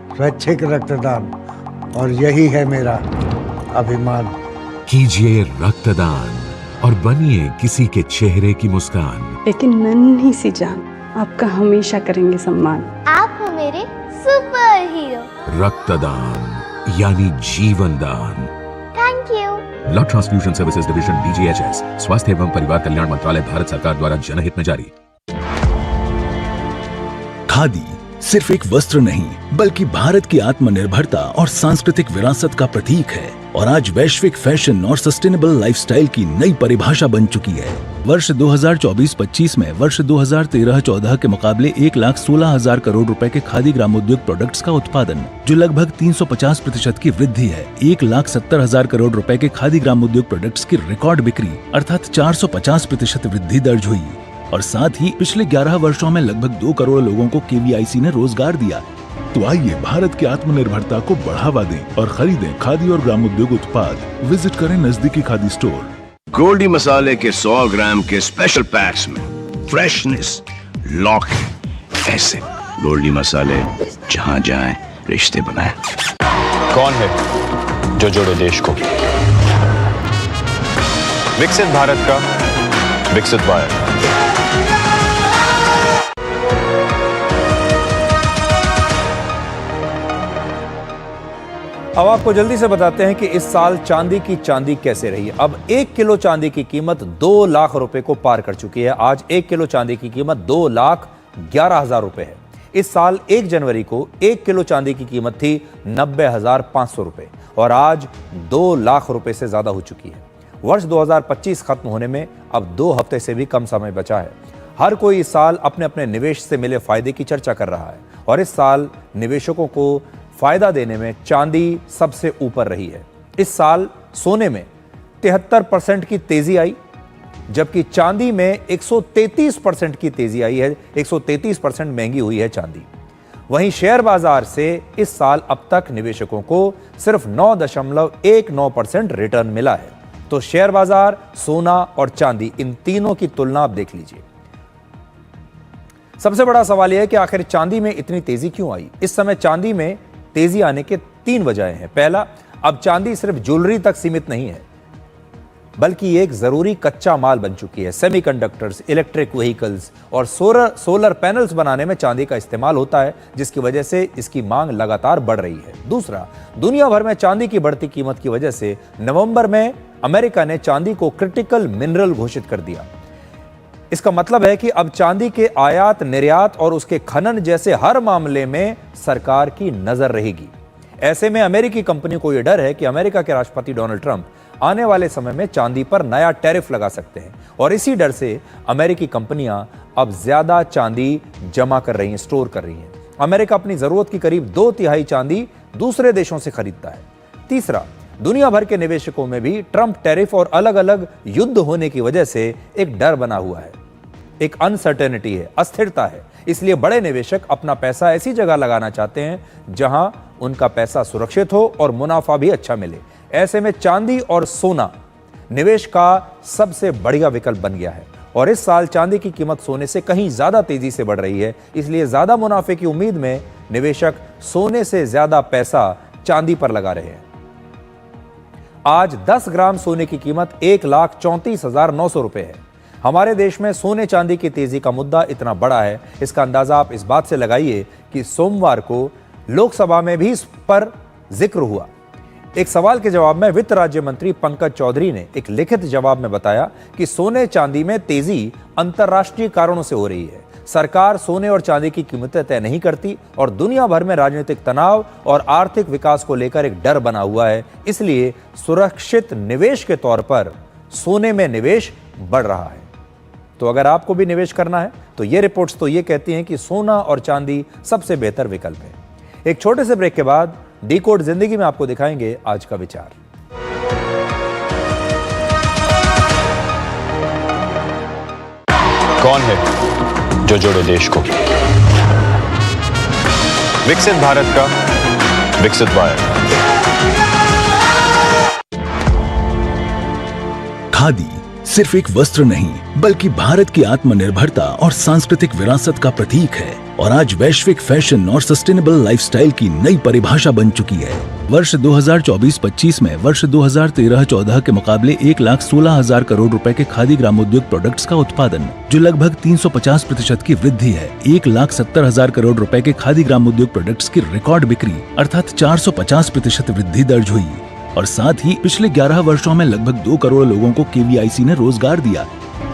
स्वैच्छिक रक्तदान और यही है मेरा अभिमान। कीजिए रक्तदान और बनिए किसी के चेहरे की मुस्कान। लेकिन नन्ही सी जान, आपका हमेशा करेंगे सम्मान। आप हो मेरे सुपर हीरो। रक्तदान यानी जीवन दान। Thank you. Blood transfusion services division DGHS, स्वास्थ्य एवं परिवार कल्याण मंत्रालय, भारत सरकार द्वारा जनहित में जारी। खादी सिर्फ एक वस्त्र नहीं बल्कि भारत की आत्मनिर्भरता और सांस्कृतिक विरासत का प्रतीक है और आज वैश्विक फैशन और सस्टेनेबल लाइफस्टाइल की नई परिभाषा बन चुकी है। वर्ष 2024-25 में वर्ष 2013-14 के मुकाबले 1,16,000 करोड़ रुपए के खादी ग्रामोद्योग प्रोडक्ट्स का उत्पादन, जो लगभग 350% की वृद्धि है। 1,70,000 करोड़ रुपए के खादी ग्रामोद्योग प्रोडक्ट्स की रिकॉर्ड बिक्री अर्थात 450% वृद्धि दर्ज हुई और साथ ही पिछले 11 वर्षों में लगभग 2 करोड़ लोगों को केवीआईसी ने रोजगार दिया। तो आइए भारत की आत्मनिर्भरता को बढ़ावा दें और खरीदें खादी और ग्रामोद्योग उत्पाद। विजिट करें नजदीकी खादी स्टोर। गोल्डी मसाले के 100 ग्राम के स्पेशल पैक्स में फ्रेशनेस लॉक है। ऐसे गोल्डी मसाले जहां जाएं रिश्ते बनाएं। कौन है जो जोड़े देश को? विकसित भारत का विकसित भारत। अब आपको जल्दी से बताते हैं कि इस साल चांदी की चांदी कैसे रही। अब 1 किलो चांदी की कीमत 2 लाख रुपए को पार कर चुकी है। आज 1 किलो चांदी की कीमत 2,11,000 रुपए है। इस साल 1 जनवरी को 1 किलो चांदी की कीमत थी 90,500 रुपए और आज 2 लाख रुपए से ज्यादा हो चुकी है। वर्ष 2025 खत्म होने में अब 2 हफ्ते से भी कम समय बचा है। हर कोई इस साल अपने अपने निवेश से मिले फायदे की चर्चा कर रहा है और इस साल निवेशकों को फायदा देने में चांदी सबसे ऊपर रही है। इस साल सोने में 73% की तेजी आई, जबकि चांदी में 133% की तेजी आई है। 133% महंगी हुई है चांदी। वहीं शेयर बाजार से इस साल अब तक निवेशकों को सिर्फ 9.19% रिटर्न मिला है। तो शेयर बाजार, सोना और चांदी, इन तीनों की तुलना आप देख लीजिए। सबसे बड़ा सवाल यह है कि आखिर चांदी में इतनी तेजी क्यों आई। इस समय चांदी में तेजी आने के 3 वजहें हैं। पहला, अब चांदी सिर्फ ज्वेलरी तक सीमित नहीं है, बल्कि एक जरूरी कच्चा माल बन चुकी है। सेमीकंडक्टर्स, इलेक्ट्रिक व्हीकल्स और सोलर पैनल्स बनाने में चांदी का इस्तेमाल होता है, जिसकी वजह से इसकी मांग लगातार बढ़ रही है। दूसरा, दुनिया भर में चांदी की बढ़ती कीमत की वजह से नवंबर में अमेरिका ने चांदी को क्रिटिकल मिनरल घोषित कर दिया। इसका मतलब है कि अब चांदी के आयात, निर्यात और उसके खनन जैसे हर मामले में सरकार की नजर रहेगी। ऐसे में अमेरिकी कंपनियों को यह डर है कि अमेरिका के राष्ट्रपति डोनाल्ड ट्रंप आने वाले समय में चांदी पर नया टैरिफ लगा सकते हैं और इसी डर से अमेरिकी कंपनियां अब ज्यादा चांदी जमा कर रही हैं, स्टोर कर रही हैं। अमेरिका अपनी जरूरत की करीब 2/3 चांदी दूसरे देशों से खरीदता है। तीसरा, दुनिया भर के निवेशकों में भी ट्रंप टैरिफ और अलग अलग युद्ध होने की वजह से एक डर बना हुआ है, एक अनसर्टेनिटी है, अस्थिरता है। इसलिए बड़े निवेशक अपना पैसा ऐसी जगह लगाना चाहते हैं जहां उनका पैसा सुरक्षित हो और मुनाफा भी अच्छा मिले। ऐसे में चांदी और सोना निवेश का सबसे बढ़िया विकल्प बन गया है और इस साल चांदी की कीमत सोने से कहीं ज्यादा तेजी से बढ़ रही है। इसलिए ज्यादा मुनाफे की उम्मीद में निवेशक सोने से ज्यादा पैसा चांदी पर लगा रहे हैं। आज 10 ग्राम सोने की कीमत 1,34,900 रुपए है। हमारे देश में सोने चांदी की तेजी का मुद्दा इतना बड़ा है, इसका अंदाजा आप इस बात से लगाइए कि सोमवार को लोकसभा में भी इस पर जिक्र हुआ। एक सवाल के जवाब में वित्त राज्य मंत्री पंकज चौधरी ने एक लिखित जवाब में बताया कि सोने चांदी में तेजी अंतर्राष्ट्रीय कारणों से हो रही है। सरकार सोने और चांदी की कीमतें तय नहीं करती और दुनिया भर में राजनीतिक तनाव और आर्थिक विकास को लेकर एक डर बना हुआ है। इसलिए सुरक्षित निवेश के तौर पर सोने में निवेश बढ़ रहा है। तो अगर आपको भी निवेश करना है तो ये रिपोर्ट्स तो ये कहती हैं कि सोना और चांदी सबसे बेहतर विकल्प है। एक छोटे से ब्रेक के बाद डिकोड जिंदगी में आपको दिखाएंगे आज का विचार। कौन है जो जोड़े देश को? विकसित भारत का विकसित भारत। खादी सिर्फ एक वस्त्र नहीं बल्कि भारत की आत्मनिर्भरता और सांस्कृतिक विरासत का प्रतीक है और आज वैश्विक फैशन और सस्टेनेबल लाइफस्टाइल की नई परिभाषा बन चुकी है। वर्ष 2024-25 में वर्ष 2013-14 के मुकाबले 1,16,000 करोड़ रुपए के खादी ग्रामोद्योग प्रोडक्ट्स का उत्पादन, जो लगभग 350% की वृद्धि है। 1,70,000 करोड़ रुपए के खादी ग्रामोद्योग प्रोडक्ट्स की रिकॉर्ड बिक्री अर्थात 450% वृद्धि दर्ज हुई और साथ ही पिछले 11 वर्षों में लगभग 2 करोड़ लोगों को केवीआईसी ने रोजगार दिया।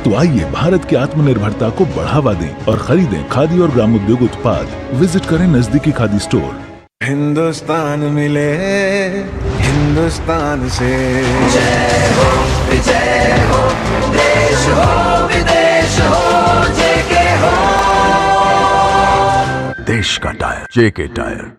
तो आइए भारत की आत्मनिर्भरता को बढ़ावा दें और खरीदें खादी और ग्रामोद्योग उत्पाद। विजिट करें नजदीकी खादी स्टोर। हिंदुस्तान मिले हिंदुस्तान से। जय हो देश हो विदेश हो जेके हो। देश का टायर जेके टायर।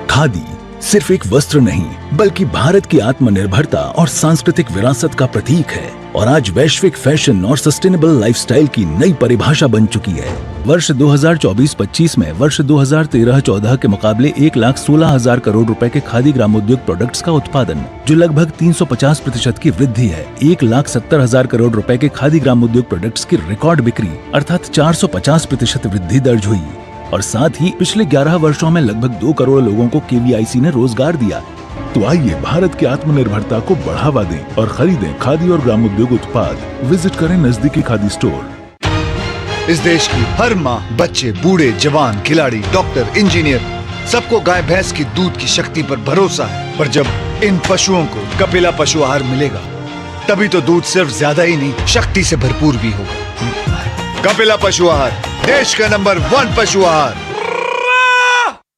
खादी सिर्फ एक वस्त्र नहीं बल्कि भारत की आत्मनिर्भरता और सांस्कृतिक विरासत का प्रतीक है और आज वैश्विक फैशन और सस्टेनेबल लाइफस्टाइल की नई परिभाषा बन चुकी है। वर्ष 2024-25 में वर्ष 2013-14 के मुकाबले 1,16,000 करोड़ रुपए के खादी ग्रामोद्योग प्रोडक्ट्स का उत्पादन, जो लगभग 350% की वृद्धि है। 1,70,000 करोड़ रुपए के खादी ग्रामोद्योग प्रोडक्ट्स की रिकॉर्ड बिक्री अर्थात 450% वृद्धि दर्ज हुई और साथ ही पिछले 11 वर्षों में लगभग 2 करोड़ लोगों को केवीआईसी ने रोजगार दिया। तो आइए भारत की आत्मनिर्भरता को बढ़ावा दें और खरीदें खादी और ग्रामोद्योग उत्पाद। विजिट करें नजदीकी खादी स्टोर। इस देश की हर माँ, बच्चे, बूढ़े, जवान, खिलाड़ी, डॉक्टर, इंजीनियर, सबको गाय भैंस की दूध की शक्ति पर भरोसा है। पर जब इन पशुओं को कपिला पशु आहार मिलेगा, तभी तो दूध सिर्फ ज्यादा ही नहीं, शक्ति से भरपूर भी होगा। कपिला पशु आहार, देश का नंबर 1 पशु आहार।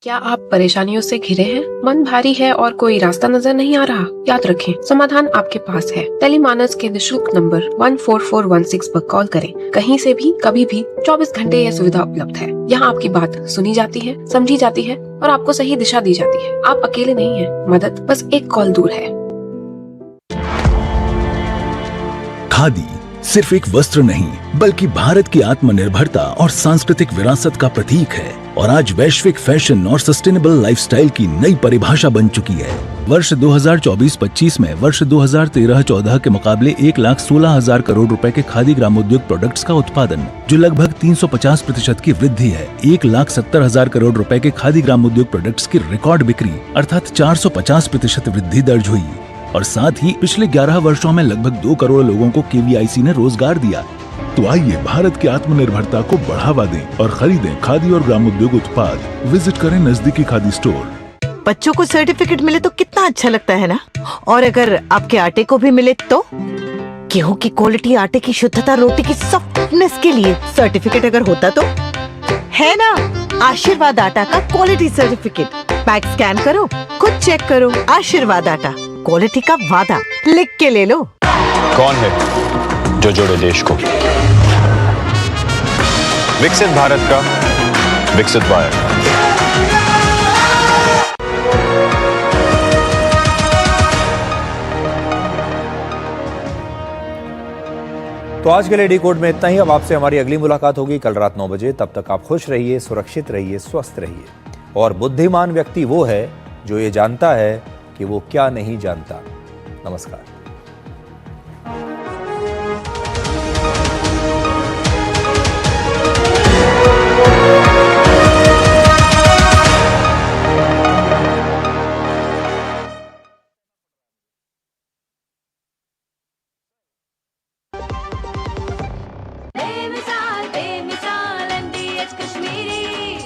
क्या आप परेशानियों से घिरे हैं? मन भारी है और कोई रास्ता नजर नहीं आ रहा? याद रखें, समाधान आपके पास है। टेलीमानस के निशुल्क नंबर 14416 पर कॉल करें। कहीं से भी, कभी भी, 24 घंटे यह सुविधा उपलब्ध है। यहाँ आपकी बात सुनी जाती है, समझी जाती है और आपको सही दिशा दी जाती है। आप अकेले नहीं हैं, मदद बस एक कॉल दूर है। खादी सिर्फ एक वस्त्र नहीं बल्कि भारत की आत्मनिर्भरता और सांस्कृतिक विरासत का प्रतीक है और आज वैश्विक फैशन और सस्टेनेबल लाइफस्टाइल की नई परिभाषा बन चुकी है। वर्ष 2024-25 में वर्ष 2013-14 के मुकाबले 1,16,000 करोड़ रुपए के खादी ग्रामोद्योग प्रोडक्ट्स का उत्पादन, जो लगभग 350% की वृद्धि है। 1,70,000 करोड़ रुपए के खादी ग्रामोद्योग प्रोडक्ट्स की रिकॉर्ड बिक्री अर्थात 450% वृद्धि दर्ज हुई और साथ ही पिछले 11 वर्षों में लगभग 2 करोड़ लोगों को केवीआईसी ने रोजगार दिया। तो आइए भारत की आत्मनिर्भरता को बढ़ावा दें और खरीदें खादी और ग्रामोद्योग उत्पाद। विजिट करें नजदीकी खादी स्टोर। बच्चों को सर्टिफिकेट मिले तो कितना अच्छा लगता है ना। और अगर आपके आटे को भी मिले तो? गेहूं की क्वालिटी, आटे की शुद्धता, रोटी की सॉफ्टनेस के लिए सर्टिफिकेट अगर होता तो? है ना, आशीर्वाद आटा का क्वालिटी सर्टिफिकेट। पैक स्कैन करो, खुद चेक करो। आशीर्वाद आटा, क्वालिटी का वादा, लिख के ले लो। कौन है जो जोड़े देश को? विकसित भारत का विकसित भारत। तो आज के लिए डी कोड में इतना ही। अब आपसे हमारी अगली मुलाकात होगी कल रात 9 बजे। तब तक आप खुश रहिए, सुरक्षित रहिए, स्वस्थ रहिए। और बुद्धिमान व्यक्ति वो है जो ये जानता है कि वो क्या नहीं जानता। नमस्कार।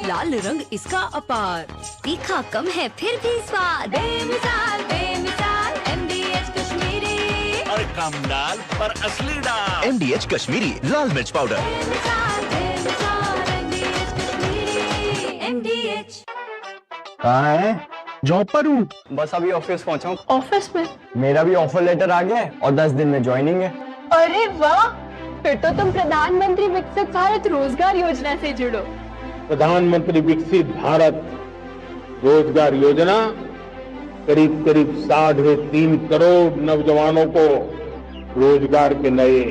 लाल रंग इसका अपार, तीखा कम है फिर भी स्वाद। बेमिसाल बेमिसाल MDH कश्मीरी। और कम डाल पर असली डाल। MDH कश्मीरी लाल मिर्च पाउडर। बेमिसाल बेमिसाल MDH कश्मीरी। MDH। कहाँ है? जॉब पर हूँ, बस अभी ऑफिस पहुँचा हूँ। ऑफिस में? मेरा भी ऑफर लेटर आ गया है और 10 दिन में ज्वाइनिंग है। अरे वाह, फिर तो तुम प्रधानमंत्री विकसित भारत रोजगार योजना से जुड़ो। प्रधानमंत्री विकसित भारत रोजगार योजना करीब करीब 3.5 करोड़ नौजवानों को रोजगार के नए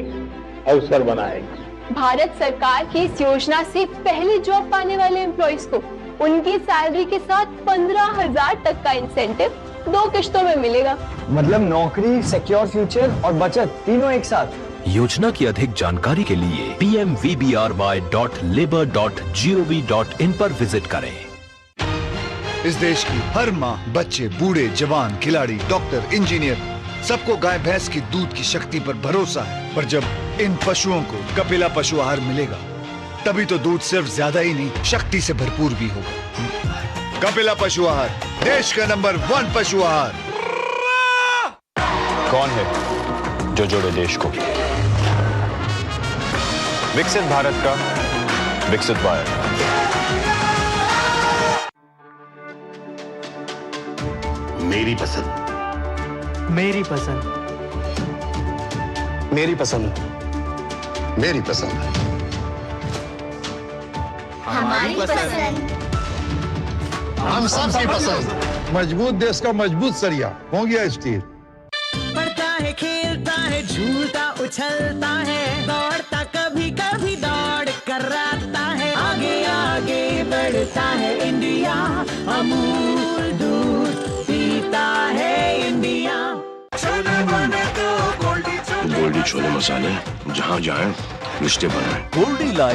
अवसर बनाएगी। भारत सरकार की इस योजना से पहले जॉब पाने वाले एम्प्लॉइज को उनकी सैलरी के साथ 15,000 तक का इंसेंटिव 2 किश्तों में मिलेगा। मतलब नौकरी, सिक्योर फ्यूचर और बचत तीनों एक साथ। योजना की अधिक जानकारी के लिए pmvbry.labor.gov.in पर विजिट करें। इस देश की हर माँ, बच्चे, बूढ़े, जवान, खिलाड़ी, डॉक्टर, इंजीनियर, सबको गाय भैंस की दूध की शक्ति पर भरोसा है। पर जब इन पशुओं को कपिला पशु आहार मिलेगा, तभी तो दूध सिर्फ ज्यादा ही नहीं, शक्ति से भरपूर भी होगा। कपिला पशु आहार, देश का नंबर 1 पशु आहार। कौन है जो जोड़े देश को। विकसित भारत का विकसित भारत। मेरी पसंद, मेरी पसंद, मेरी पसंद, मेरी पसंद, हमारी पसंद, हम सबकी पसंद। मजबूत देश का मजबूत सरिया हो गया स्टील। पढ़ता है, खेलता है, झूलता उछलता है, दौड़ता कभी कभी दौड़ कराता है, आगे आगे बढ़ता है इंडिया, अमूल दूध पीता है इंडिया। छोले बने तो गोल्डी गोल्डी छोले मसाले, जहाँ जाए रिश्ते बनाए। गोल्डी लाइफ